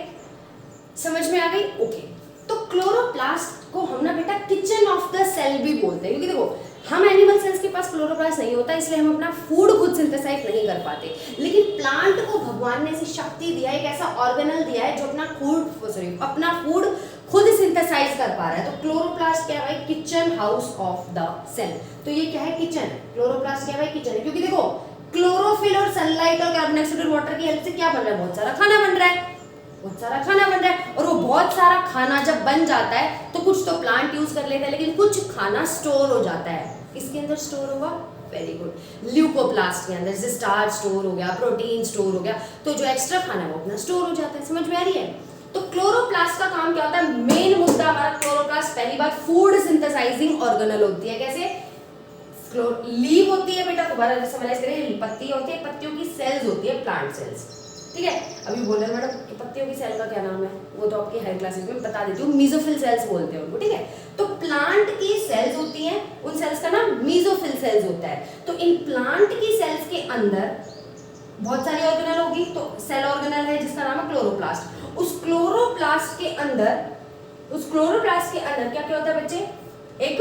समझ में आ गई, ओके। तो क्लोरोप्लास्ट को हम ना बेटा किचन ऑफ द सेल भी बोलते हैं, क्योंकि देखो हम एनिमल सेल्स के पास क्लोरोप्लास्ट नहीं होता, इसलिए हम अपना फूड खुद सिंथेसाइज नहीं कर पाते। लेकिन प्लांट को भगवान ने ऐसी शक्ति दिया है, एक ऐसा ऑर्गेनल दिया है जो अपना फूड खुद सिंथेसाइज कर पा रहा है। तो क्लोरोप्लास्ट क्या है, kitchen house of the cell. तो ये क्या है, किचन। क्लोरोप्लास्ट क्या है, किचन है। क्योंकि देखो क्लोरोफिल और सनलाइट और कार्बन डाइऑक्साइड और वाटर की हेल्प से क्या बन रहा है, बहुत सारा खाना बन रहा है, बहुत सारा खाना बन रहा है। और वो बहुत सारा खाना जब बन जाता है तो कुछ तो प्लांट यूज कर लेता है, लेकिन कुछ खाना स्टोर हो जाता है। इसके अंदर स्टोर होगा, वेरी गुड, ल्यूकोप्लास्ट के अंदर, जैसे स्टार्च स्टोर हो गया, प्रोटीन स्टोर हो गया, तो जो एक्स्ट्रा खाना है वो अपना स्टोर हो जाता है। समझ में आ रही है। तो क्लोरोप्लास्ट का काम क्या होता है, मेन मुद्दा हमारा क्लोरोप्लास्ट, पहली बात फूड सिंथेसाइजिंग ऑर्गेनल होती है। कैसे, लीव होती है बेटा, दोबारा समझ करें, पत्ती होती है, पत्तियों की सेल्स होती है, प्लांट सेल्स, ठीक है। अभी बोल रहे मैडम कि पत्तियों की सेल का क्या नाम है, वो तो आपकी हायर क्लासेस में बता देती हूँ, मीजोफिल सेल्स बोलते हैं उनको, ठीक है। तो प्लांट की सेल्स होती हैं, उन सेल्स का नाम मीजोफिल सेल्स होता है। तो इन प्लांट की सेल्स के अंदर बहुत सारी ऑर्गेनल होगी, तो सेल ऑर्गेनल है जिसका नाम है क्लोरोप्लास्ट। उस क्लोरोप्लास्ट के अंदर क्या क्या होता है बच्चे, एक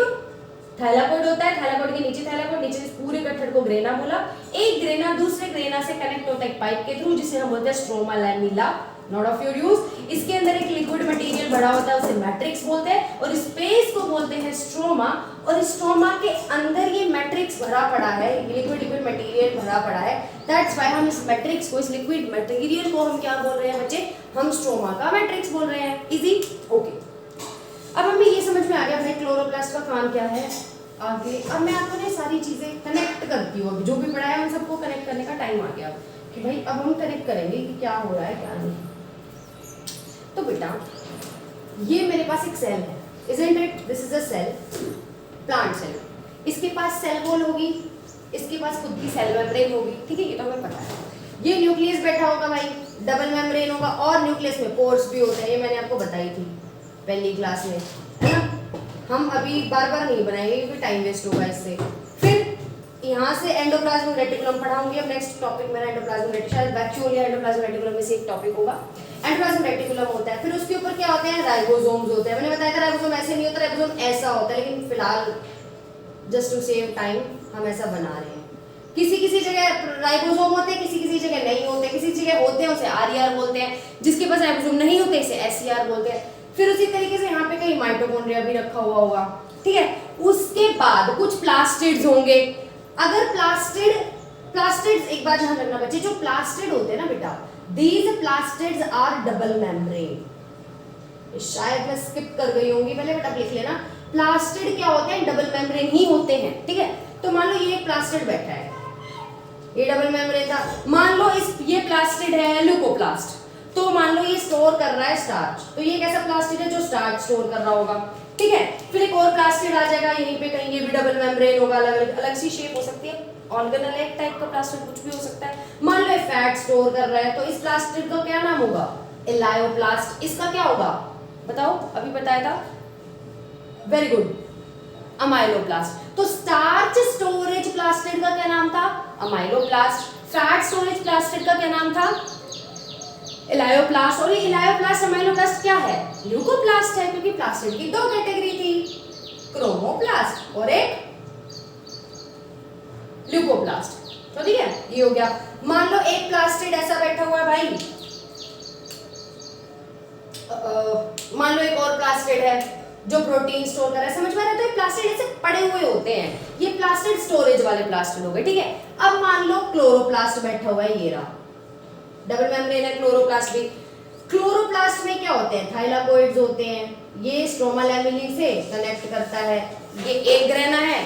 थैलाकोइड होता है, थैलाकोइड के नीचे थैलाकोइड, नीचे इस पूरे गठन को ग्रेना बोला। एक ग्रेना दूसरे ग्रेना से कनेक्ट होता है एक पाइप के थ्रू, जिसे हम बोलते हैं stroma lamella, not of your use. इसके अंदर एक लिक्विड मटेरियल भरा होता है, उसे मैट्रिक्स बोलते हैं, और स्पेस को बोलते हैं स्ट्रोमा। और स्ट्रोमा के अंदर ये मैट्रिक्स भरा पड़ा है, लिक्विड मटेरियल भरा पड़ा है, दैट्स व्हाई हम इस मैट्रिक्स को, इस लिक्विड मटेरियल को हम क्या बोल रहे हैं बच्चे, हम स्ट्रोमा का मैट्रिक्स बोल रहे हैं। Easy, okay. अब हमें ये समझ में आ गया भाई क्लोरोप्लास्ट का काम क्या है। आगे अब मैं आपको ये सारी चीजें कनेक्ट करती हूँ, जो भी पढ़ा है उन सबको कनेक्ट करने का टाइम आ गया कि भाई अब हम कनेक्ट करेंगे कि क्या हो रहा है क्या नहीं। तो बेटा ये मेरे पास एक सेल है, isn't it? This is a cell, plant cell. इसके पास सेल वॉल होगी, इसके पास खुद की सेल मेम्ब्रेन होगी, ठीक है, ये तो हमें पता है। ये न्यूक्लियस बैठा होगा भाई, डबल मेम्ब्रेन होगा, और न्यूक्लियस में पोर्स भी होते हैं, ये मैंने आपको बताई थी पहली क्लास में, है ना। हम अभी बार बार नहीं बनाएंगे क्योंकि टाइम वेस्ट होगा इससे। फिर यहाँ से एंडोप्लाज्मिक रेटिकुलम पढ़ाऊंगी। अब नेक्स्ट टॉपिक मेरा एंडोप्लाज्मिक रेटिकुलम, शायद वैक्यूल या एंडोप्लाज्मिक रेटिकुलम में से एक टॉपिक होगा। एंडोप्लाज्मिक रेटिकुलम होता है, फिर उसके ऊपर क्या होते हैं, राइबोसोम्स होते हैं। मैंने बताया था राइबोसोम ऐसे नहीं होता, राइबोसोम ऐसा होता है, लेकिन फिलहाल जस्ट टू सेव टाइम हम ऐसा बना रहे हैं। किसी किसी जगह राइबोसोम होते हैं, किसी किसी जगह नहीं होते, किसी जगह होते हैं उसे आरईआर बोलते हैं, जिसके पास राइबोसोम नहीं होते इसे एसईआर बोलते हैं। फिर उसी तरीके से यहाँ पे कहीं माइटोकॉन्ड्रिया भी रखा हुआ होगा, ठीक है। उसके बाद कुछ प्लास्टिड्स होंगे। अगर प्लास्टिड्स एक बार ध्यान रखना बच्चे, जो प्लास्टिड होते हैं ना बेटा, these plastids are double membrane. शायद मैं स्किप कर गई होंगी, पहले बेटा लिख लेना। प्लास्टिड क्या होते हैं, डबल मेम्ब्रेन ही होते हैं, ठीक है। तो मान लो ये एक प्लास्टिड बैठा है, ये डबल मेम्ब्रेन था। मान लो ये प्लास्टिड है ल्यूकोप्लास्ट, तो मान लो ये स्टोर कर रहा है स्टार्च, तो ये कैसा प्लास्टिड है जो स्टार्च स्टोर कर रहा होगा, ठीक है। फिर एक और प्लास्टिड आ जाएगा यहीं पे कहीं, ये भी डबल मेम्ब्रेन होगा, अलग सी शेप हो सकती है, ऑर्गेनल एक टाइप का प्लास्टिड कुछ भी हो सकता है। मान लो ये फैट स्टोर कर रहा है, तो इस प्लास्टिड का क्या नाम होगा, इलायोप्लास्ट। इसका क्या होगा बताओ, अभी बताया था, वेरी गुड, अमाइलोप्लास्ट। तो स्टार्च स्टोरेज प्लास्टिड का क्या नाम था, अमाइलोप्लास्ट। फैट स्टोरेज प्लास्टिड का क्या नाम था, इलायोप्लास्ट। और ये इलायोप्लास्ट अमाइलोप्लास्ट क्या है, ल्यूकोप्लास्ट है, क्योंकि प्लास्टिड की दो कैटेगरी थी, क्रोमोप्लास्ट और एक ल्यूकोप्लास्ट। तो ठीक है, ये हो गया। मान लो एक प्लास्टिड ऐसा बैठा हुआ है भाई, मान लो एक और प्लास्टिड है जो प्रोटीन स्टोर कर रहा है, समझ में आ रहा है। तो ये प्लास्टिड ऐसे पड़े हुए होते हैं, ये प्लास्टिड स्टोरेज वाले प्लास्टिड हो गए, ठीक है। अब मान लो क्लोरोप्लास्ट बैठा हुआ है, ये रहा, डबल मेम्ब्रेन है क्लोरोप्लास्ट भी। क्लोरोप्लास्ट में क्या होते हैं, थाइलाकोइड्स होते हैं, ये स्ट्रोमा लैमेली से कनेक्ट करता है। ये एक ग्रेना है,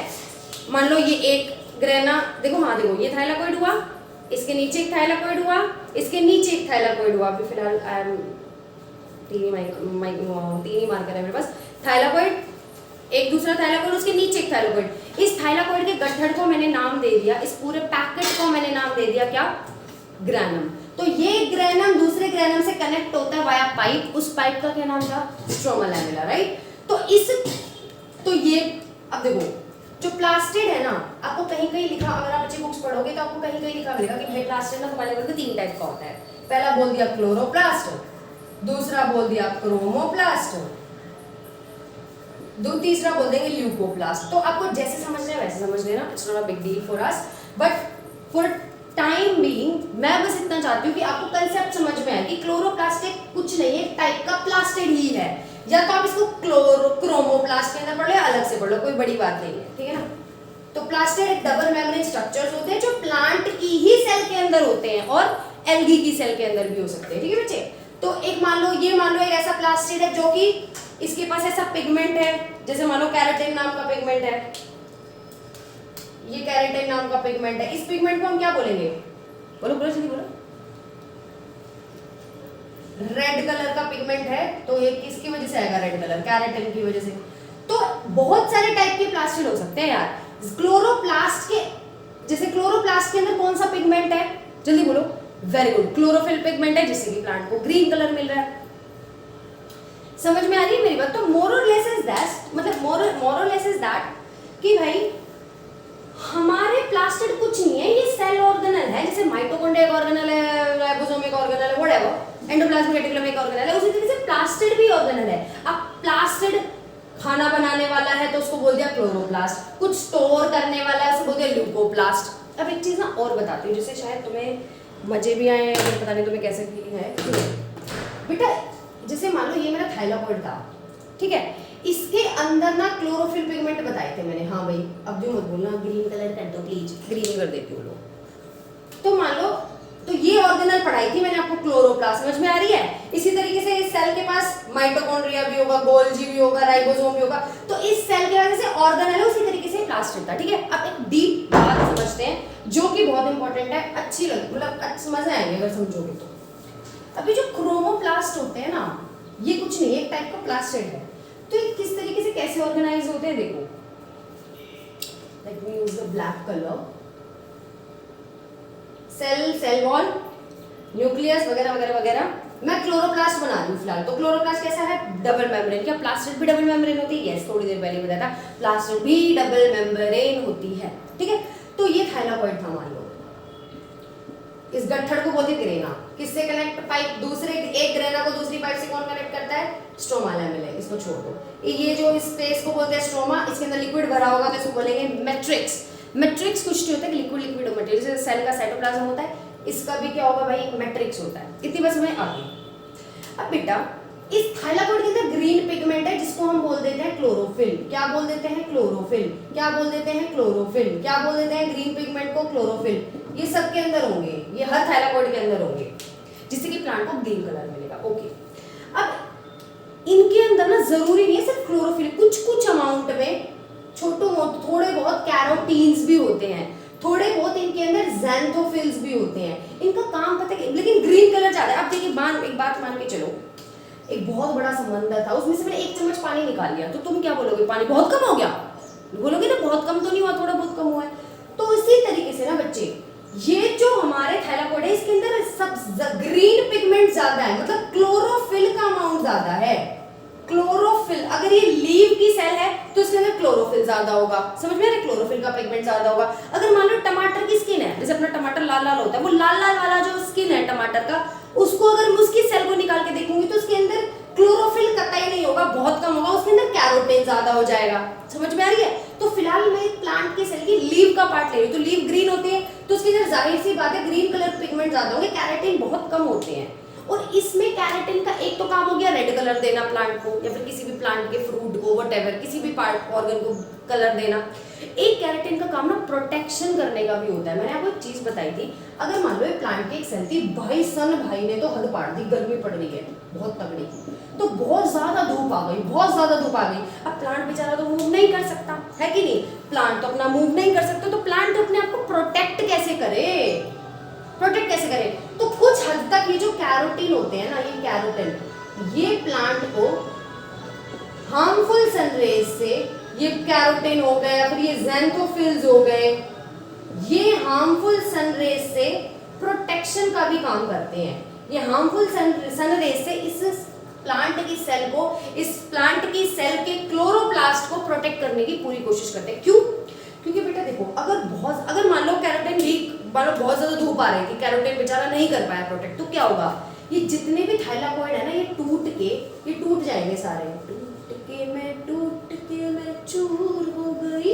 मान लो ये एक ग्रेना, देखो हाँ देखो, ये थाइलाकोइड हुआ, इसके नीचे एक थाइलाकोइड हुआ, इसके नीचे एक थाइलाकोइड हुआ। अभी फिलहाल आई एम तीन मार्कर है मेरे पास, थाइलाकोइड, एक दूसरा थाइलाकोइड, उसके नीचे एक थाइलाकोइड। इस थाइलाकोइड के गठन को मैंने नाम दे दिया, इस पूरे पैकेट को मैंने नाम दे दिया क्या, ग्रैनम। तो ये ग्रैनम दूसरे ग्रैनम से कनेक्ट होता है वाया पाइप, उस पाइप का क्या नाम था, स्ट्रोमा लैमेला, राइट। तो ये अब देखो, जो प्लास्टिड है ना, आपको कहीं कहीं लिखा, अगर आप बच्चे बुक्स पढ़ोगे तो आपको कहीं कहीं लिखा मिलेगा कि भाई प्लास्टिड ना तुम्हारे लेवल पे 3 टाइप का होता है। पहला बोल दिया क्लोरोप्लास्ट, दूसरा बोल दिया क्रोमोप्लास्ट, तीसरा बोल देंगे ल्यूकोप्लास्ट। तो आपको जैसे समझना है वैसे समझ लेना, it's not a big deal for us, but for time being मैं बस इतना चाहती हूँ कि आपको कंसेप्ट समझ में आए कि क्लोरोप्लास्ट कुछ नहीं है, एक टाइप का प्लास्टिड ही है। या तो आप इसको क्रोमोप्लास्ट के अंदर पढ़ लो या अलग से पढ़ लो, कोई बड़ी बात नहीं है, ठीक है ना। तो प्लास्टिड एक डबल मेम्ब्रेन स्ट्रक्चर्स होते हैं जो प्लांट की ही सेल के अंदर होते हैं और एल्गी की सेल के अंदर भी हो सकते हैं, ठीक है बच्चे। तो एक मान लो एक ऐसा प्लास्टिड है जो कि इसके पास ऐसा पिगमेंट है, जैसे मान लो कैरोटीन नाम का पिगमेंट है, ये कैरोटीन नाम का पिगमेंट है। इस पिगमेंट को हम क्या बोलेंगे, बोलो बोलो जल्दी बोलो, रेड कलर का पिगमेंट है तो ये किसकी वजह से आएगा रेड कलर, कैरेटिन की वजह से। तो बहुत सारे टाइप के प्लास्टिड हो सकते हैं यार। क्लोरोप्लास्ट के, जैसे क्लोरोप्लास्ट के अंदर कौन सा पिगमेंट है, जल्दी बोलो। वेरी गुड, क्लोरोफिल पिगमेंट है, जिससे कि प्लांट को ग्रीन कलर मिल रहा है। समझ में आ रही है मेरी बात। तो मोरल लेस इज दैट, मतलब मोरल लेस इज दैट कि भाई हमारे प्लास्टिड कुछ नहीं है, ये सेल ऑर्गेनल है। जैसे माइटोकॉन्ड्रिया एक ऑर्गेनल है, राइबोसोम एक ऑर्गेनल है, व्हाटएवर, एंडोप्लाज्मिक रेटिकुलम एक ऑर्गेनल है, उसी तरीके से प्लास्टिड भी ऑर्गेनल है। अब प्लास्टिड खाना बनाने वाला है तो उसको बोल दिया क्लोरोप्लास्ट, कुछ स्टोर करने वाला है उसको बोल दिया ल्यूकोप्लास्ट। अब एक चीज ना और बताती हूँ जिससे शायद तुम्हें मजे भी आए, अगर पता नहीं तुम्हें कैसे फील है। बेटा जैसे मान लो ये मेरा थाइलाकॉइड था, ठीक है, इसके अंदर ना क्लोरोफिल पिगमेंट बताए थे मैंने। हाँ भाई अब जो मत बोलना ग्रीन कलर कर दो प्लीज, ग्रीन कर देती हूँ लोग। तो मान लो तो ये ऑर्गेनल पढ़ाई थी मैंने आपको, क्लोरोप्लास्ट, समझ में आ रही है। इसी तरीके से इस सेल के पास माइटोकॉन्ड्रिया भी होगा, गोल्जी भी होगा, राइबोसोम भी होगा। तो इस सेल के वजह से ऑर्गेनल है, उसी तरीके से प्लास्टिड था, ठीक है। अब एक डीप बात समझते हैं जो कि बहुत इंपॉर्टेंट है, अच्छी लगी, मतलब मजा आएंगे अगर समझोगे तो। अभी जो क्रोमोप्लास्ट होते हैं ना, ये कुछ नहीं, एक टाइप का प्लास्टिड है। तो ये किस तरीके से कैसे ऑर्गेनाइज होते हैं देखो। Let me use the black colour. Cell wall, nucleus वगैरह वगैरह वगैरह। मैं क्लोरोप्लास्ट बना रही हूँ फिलहाल। तो क्लोरोप्लास्ट कैसा है, डबल मेम्ब्रेन। क्या प्लास्टिड भी डबल मेम्ब्रेन होती है? यस, थोड़ी देर पहले बताया था, प्लास्टिड भी डबल मेम्ब्रेन होती है, ठीक है। तो ये थाइलाकॉइड था मान लो, इस गट्ठर को बोलते हैं ग्रेना। किससे कनेक्ट, पाइप दूसरे, एक ग्रेना को दूसरी पाइप से कौन कनेक्ट करता है, स्ट्रोमा लैमेला। इसको छोड़ दो, ये जो स्पेस को बोलते हैं स्ट्रोमा, इसके अंदर लिक्विड भरा होगा तो इसको बोलेंगे मैट्रिक्स। मैट्रिक्स कुछ नहीं होता है, लिक्विड मटेरियल, जैसे सेल का साइटोप्लाज्म होता है, इसका भी क्या होगा भाई, मैट्रिक्स होता है। इतनी बस मैं आ गई। अब बेटा इस थाइलाकॉइड के अंदर ग्रीन पिगमेंट है जिसको हम बोल देते हैं क्लोरोफिल। क्या बोल देते हैं, क्लोरोफिल। क्या बोल देते हैं, क्लोरोफिल। क्या बोल देते हैं ग्रीन पिगमेंट को, क्लोरोफिल। ये सब के अंदर होंगे, ये हर थाइलाकॉइड के अंदर होंगे, जिससे कि प्लांट को ग्रीन कलर मिलेगा। ओके, अब इनके अंदर ना जरूरी नहीं है सिर्फ क्लोरोफिल, कुछ अमाउंट में छोटे मोटे थोड़े बहुत कैरोटीन्स भी होते हैं, थोड़े बहुत इनके अंदर ज़ैंथोफिल्स भी होते हैं। इनका काम पता है, लेकिन ग्रीन कलर ज्यादा है। अब देखिए एक बात मान के चलो, एक बहुत बड़ा समंदर था, उसमें से मैंने 1 चम्मच पानी निकाल लिया, तो तुम क्या बोलोगे, पानी बहुत कम हो गया, बोलोगे ना बहुत कम तो नहीं हुआ, थोड़ा बहुत कम हुआ है। तो इसी तरीके से ना बच्चे, ये जो हमारे थाइलाकॉइड है इसके अंदर सब ग्रीन पिगमेंट ज्यादा है, मतलब क्लोरोफिल का अमाउंट ज्यादा है। क्लोरोफिल, अगर ये लीव की सेल है तो इसके अंदर क्लोरोफिल ज्यादा होगा, समझ में आ रहा है, क्लोरोफिल का पिगमेंट ज्यादा होगा। अगर मान लो टमाटर की स्किन है, जैसे अपना टमाटर लाल लाल होता है, वो लाल लाल वाला जो स्किन है टमाटर का, उसको अगर मैं उसकी सेल को निकाल के देखूंगी तो उसके अंदर क्लोरोफिल कतई नहीं होगा, बहुत कम होगा, उसके अंदर कैरोटीन ज्यादा हो जाएगा। समझ में आ रही है। तो फिलहाल मैं प्लांट के सेल की लीव का पार्ट ले रही हूँ, तो लीव ग्रीन होती है तो उसके अंदर जाहिर सी बात है ग्रीन कलर पिगमेंट ज्यादा होंगे, कैरोटीन बहुत कम होते हैं। और इसमें कैरोटीन का एक तो काम हो गया रेड कलर देना प्लांट को, या फिर किसी भी प्लांट के फ्रूट को, व्हाटएवर, किसी भी पार्ट ऑर्गन को कलर देना। एक कैरोटीन का काम ना प्रोटेक्शन करने का भी होता है। मैंने आपको एक चीज बताई थी, अगर मान लो एक प्लांट की एक सेल थी, भाई ने तो हद पाड़ दी, गर्मी पड़ रही है बहुत तगड़ी, तो बहुत ज्यादा धूप आ गई, बहुत ज्यादा धूप आ गई। अब प्लांट बेचारा तो मूव नहीं कर सकता है कि नहीं, प्लांट तो अपना मूव नहीं कर सकता, तो प्लांट अपने आप को प्रोटेक्ट कैसे करे, तो कुछ हद तक ये जो कैरोटीन होते हैं ना, ये कैरोटीन, ये प्लांट को हार्मफुल सनरेज से, ये कैरोटीन हो गए या फिर ये ज़ैंथोफिल्स हो गए, ये हार्मफुल सनरेज से प्रोटेक्शन का भी काम करते हैं। ये हार्मफुल सनरेज से इस प्लांट की सेल को, इस प्लांट की सेल के क्लोरोप्लास्ट को प्रोटेक्ट करने की पूरी कोशिश करते हैं। क्यों? क्योंकि बेटा देखो, अगर मान लो कैरोटीन लीक, मान लो बहुत ज्यादा धूप आ रही थी, कैरोटीन बेचारा नहीं कर पाया प्रोटेक्ट, तो क्या होगा, ये जितने भी थाइलाकॉइड है ना, ये टूट जाएंगे सारे, टूट के मैं चूर हो गई,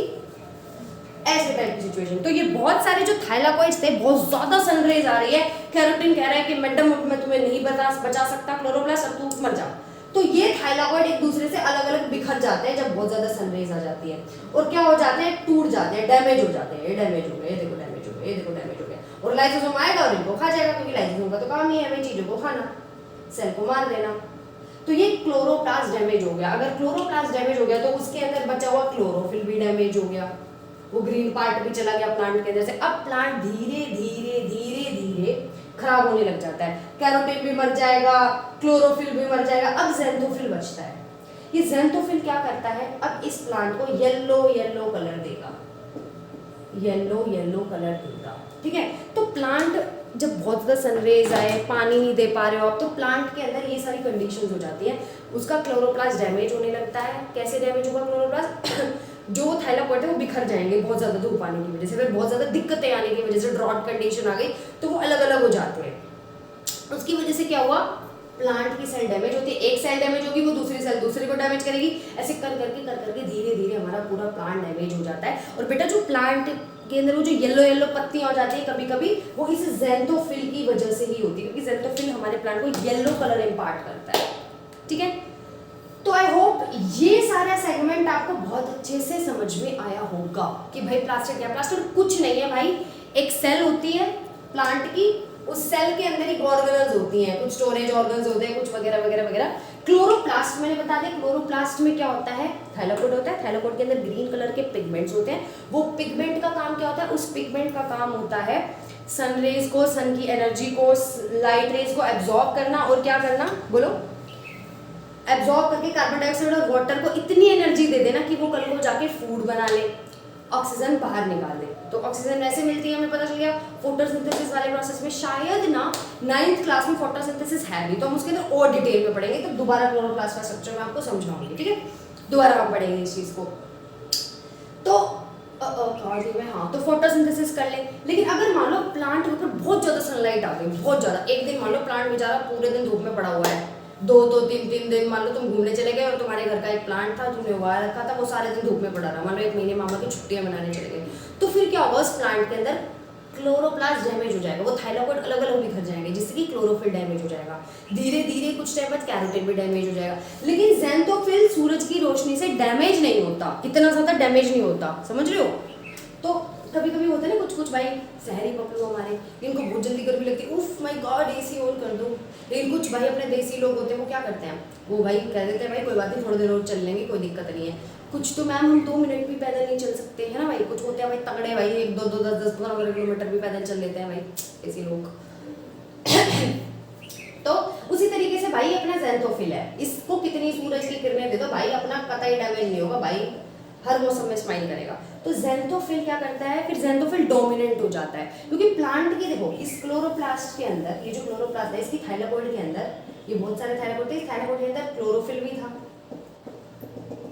ऐसे टाइप की सिचुएशन। तो ये बहुत सारे जो थाइलाकॉइड्स थे, बहुत ज्यादा सनरेज आ रही है, कैरोटीन कह रहा है कि मैडम मैं तुम्हें नहीं बचा सकता क्लोरोप्लास्ट, अब तू मर जा। तो ये थाइलाकॉइड एक दूसरे से अलग अलग बिखर जाते हैं जब बहुत ज्यादा सनरेज आ जाती है, और क्या हो जाते हैं, टूट जाते हैं, डैमेज हो जाते हैं। ये डैमेज हो गए, ये देखो डैमेज हो गए, ये देखो डैमेज हो गया, और लाइसोसोम आएगा और इनको खा जाएगा, क्योंकि लाइसोसोम का तो काम ही है हमें चीजों को खाना, सेल को मार देना। तो ये क्लोरोप्लास्ट डैमेज हो गया। अगर क्लोरोप्लास्ट डैमेज हो गया तो उसके अंदर बचा हुआ क्लोरोफिल भी डैमेज हो गया, वो ग्रीन पार्ट भी चला गया प्लांट के अंदर से। अब प्लांट धीरे धीरे धीरे धीरे खराब होने लग जाता है, कैरोटीन भी मर जाएगा, क्लोरोफिल भी मर जाएगा। अब ज़ैंथोफिल बचता है। ये ज़ैंथोफिल क्या करता है, अब इस प्लांट को येलो येलो कलर देगा, येलो येलो कलर देगा, ठीक है। तो प्लांट जब बहुत ज़्यादा सनरेज आए, पानी नहीं दे पा रहे हो आप, तो प्लांट के अंदर ये सारी कंडीशंस हो जाती हैं, उसका क्लोरोप्लास्ट डैमेज होने लगता है। कैसे डैमेज होगा क्लोरोप्लास्ट? जो थाइलाकोइड है वो बिखर जाएंगे बहुत ज़्यादा धूप आने की वजह से, फिर बहुत ज़्यादा दिक्कतें आने की वजह से, ड्रॉट कंडीशन आ गई तो वो अलग अलग हो जाते हैं। उसकी वजह से क्या हुआ, प्लांट की सेल डैमेज होती है, एक सेल डैमेज होगी वो दूसरी सेल दूसरे को डैमेज करेगी, ऐसे कर करके धीरे धीरे हमारा पूरा प्लांट डैमेज हो जाता है। और बेटा जो प्लांट के अंदर वो जो येलो येलो पत्तियां हो जाती है कभी कभी, वो इस ज़ैंथोफिल की वजह से ही होती है, क्योंकि ज़ैंथोफिल हमारे प्लांट को येलो कलर इम्पार्ट करता है, ठीक है। तो आई होप ये सारा सेगमेंट आपको बहुत अच्छे से समझ में आया होगा कि भाई प्लास्टिड क्या, प्लास्टिड कुछ नहीं है भाई, एक सेल होती है प्लांट की, उस सेल के अंदर एक ऑर्गेनल्स होती हैं, कुछ स्टोरेज ऑर्गन्स होते हैं, कुछ वगैरह वगैरह वगैरह। क्लोरोप्लास्ट मैंने बता दिया, क्लोरोप्लास्ट में क्या होता है, थाइलाकोइड होता है, थाइलाकोइड के अंदर ग्रीन कलर के पिगमेंट्स होते हैं। वो पिगमेंट का काम क्या होता है, उस पिगमेंट का काम होता है सनरेज को, सन की एनर्जी को, लाइट रेज को एब्जॉर्ब करना, और क्या करना बोलो, एब्जॉर्ब करके कार्बन डाइऑक्साइड और वाटर को इतनी एनर्जी दे देना कि वो कल को जाके फूड बना ले, ऑक्सीजन बाहर निकाल दे। तो ऑक्सीजन ऐसे मिलती है, हमें पता चल गया फोटोसिंथेसिस वाले प्रोसेस में। शायद ना 9th क्लास में फोटोसिंथेसिस है भी, तो हम उसके अंदर और डिटेल में पढ़ेंगे, तो दोबारा क्लोरोप्लास्ट का स्ट्रक्चर मैं आपको समझाऊंगी, ठीक है, दोबारा हम पढ़ेंगे इस चीज को। तो हाँ, तो फोटोसिंथेसिस कर ले। लेकिन अगर मान लो प्लांट के ऊपर बहुत ज्यादा सनलाइट आ गई, बहुत ज्यादा, एक दिन मान लो प्लांट बेचारा पूरे दिन धूप में पड़ा हुआ है, 2-3 दिन मान लो तुम घूमने चले गए और तुम्हारे घर का एक प्लांट था, तुमने उगा रखा था, वो सारे दिन धूप में पड़ा रहा, मान लो 1 महीने मामा की छुट्टियां मनाने चले गए, तो फिर क्या होगा, उस प्लांट के अंदर क्लोरोप्लास्ट डैमेज हो जाएगा, वो थाइलाकोइड अलग अलग बिखर जाएंगे, जिससे कि क्लोरोफिल डैमेज हो जाएगा, धीरे धीरे कुछ टाइम बाद कैरोटीन भी डैमेज हो जाएगा। लेकिन ज़ैंथोफिल सूरज की रोशनी से डैमेज नहीं होता, इतना ज्यादा डैमेज नहीं होता, समझ रहे हो। तो कभी कभी होता है ना कुछ भाई शहरी पपलू हमारे, इनको बहुत जल्दी गर्मी लगती है, उफ माय गॉड एसी ऑन कर दो। लेकिन कुछ भाई अपने देसी लोग होते हैं, वो क्या करते हैं, वो भाई कह देते हैं भाई कोई बात नहीं, थोड़ी देर और चल लेंगे, कोई दिक्कत नहीं है। कुछ तो मैम हम 2 मिनट भी पैदल नहीं चल सकते हैं ना भाई, कुछ होते हैं भाई तगड़े भाई, 1-2 10-15 किलोमीटर भी पैदल चल लेते हैं भाई ऐसे लोग। तो उसी तरीके से भाई अपना ज़ैंथोफिल है, इसको कितनी सूरज की किरणें दे दो भाई, अपना कतई डैमेज नहीं होगा भाई, हर मौसम में स्माइल करेगा। तो ज़ैंथोफिल क्या करता है, फिर ज़ैंथोफिल डोमिनेंट हो जाता है, क्योंकि प्लांट के देखो इस क्लोरोप्लास्ट के अंदर, ये जो क्लोरोप्लास्ट है इसकी थाइलाकोइड के अंदर, ये बहुत सारे थाइलाकोइड थे, थाइलाकोइड के अंदर क्लोरोफिल भी था,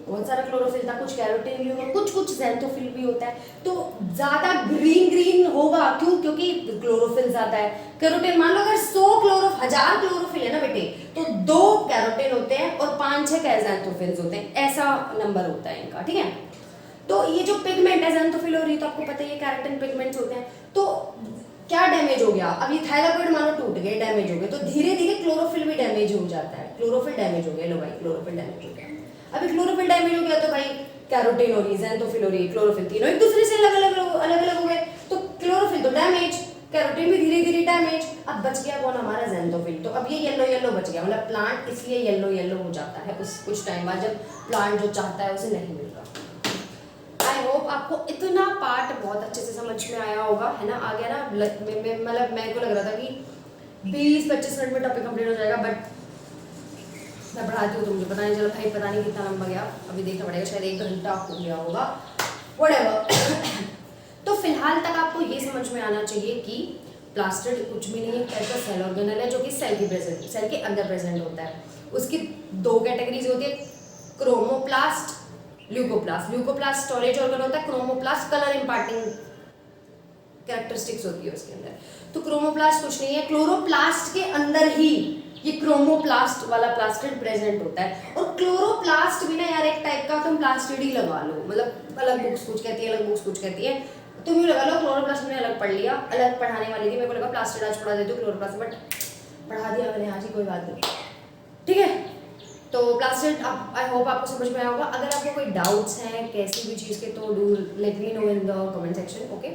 बहुत सारा क्लोरोफिल था, कुछ कैरोटीन भी होगा, कुछ ज़ैंथोफिल भी होता है। तो ज्यादा ग्रीन ग्रीन होगा, क्यों, क्योंकि क्लोरोफिल ज्यादा है। कैरोटीन मान लो अगर 1000 क्लोरोफिल है ना बेटे, तो 2 कैरोटीन होते हैं और 5-6 ज़ैंथोफिल्स होते हैं, ऐसा नंबर होता है इनका, ठीक है। तो ये जो पिगमेंट है ज़ैंथोफिल हो रही है, तो आपको पता ही है कैरोटीन पिगमेंट्स होते हैं। तो क्या डैमेज हो गया, अब ये थाइलाकोइड मानो टूट गए, डैमेज हो गए, तो धीरे धीरे क्लोरोफिल भी डैमेज हो जाता है, क्लोरोफिल डैमेज हो गया, लो भाई क्लोरोफिल डैमेज हो गया। अभी क्लोरोफिल डैमेज हो गया तो भाई कैरोटीन हो रही है, ज़ैंथोफिल हो रही है, क्लोरोफिल, तीनों एक दूसरे से अलग अलग हो गए, तो क्लोरोफिल तो डैमेज, कैरोटीन भी धीरे धीरे डैमेज, अब बच गया कौन, हमारा ज़ैंथोफिल। तो अब ये येलो येलो बच गया, मतलब प्लांट इसलिए येलो येलो हो जाता है उस कुछ टाइम बाद, जब प्लांट जो चाहता है उसे नहीं मिलता। आई होप आपको इतना पार्ट बहुत अच्छे से समझ में आया होगा, है ना, आ गया ना। मतलब मेरे को लग रहा था कि 20-25 मिनट में टॉपिक कंप्लीट हो जाएगा, बट मैं पढ़ाती हूँ तो मुझे पता नहीं चला भाई, पता नहीं कितना लंबा गया, अभी देखना पड़ेगा, शायद 1 घंटा हो गया होगा, व्हाटएवर। तो फिलहाल तक आपको ये समझ में आना चाहिए कि प्लास्टिड कुछ भी नहीं है, ऐसा सेल ऑर्गेनल है जो कि सेल के अंदर प्रेजेंट होता है। उसकी 2 कैटेगरीज होती है, chromoplast, leucoplast. Leucoplast storage organ होता है, क्रोमोप्लास्ट कलर इंपार्टिंग कैरेक्टरिस्टिक्स होती है उसके अंदर। तो क्रोमोप्लास्ट कुछ नहीं है, क्लोरोप्लास्ट के अंदर ही ये क्रोमोप्लास्ट वाला प्लास्टिड प्रेजेंट होता है। और क्लोरोप्लास्ट भी ना यार एक टाइप का तुम प्लास्टिड ही लगा लो, मतलब अलग बुक्स कुछ कहती है, अलग बुक्स कुछ कहती है, तुम ही लगा लो। क्लोरोप्लास्ट मैंने अलग पढ़ लिया, अलग पढ़ाने वाली थी, मेरे को लगा प्लास्टिड आज पढ़ा देती हूँ क्लोरोप्लास्ट, बट पढ़ा दिया मैंने आज ही, कोई बात नहीं, ठीक है। तो प्लास्टिड आई होप आपको समझ में आया होगा। अगर आपको कोई डाउट्स हैं किसी भी चीज़ के, तो do let me know in the comment section, okay.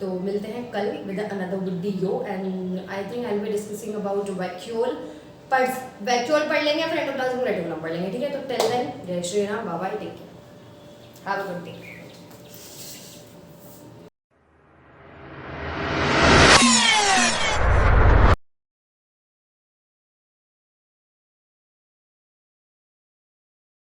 तो मिलते हैं कल with another video, and I think I will be discussing about vacuole. पर वैक्यूल पढ़ लेंगे, फिर एंडोप्लाज्मिक रेटिकुलम पढ़ लेंगे, ठीक है। तो टिल देन, जय Shri Ram, bye bye, take care, have a good day.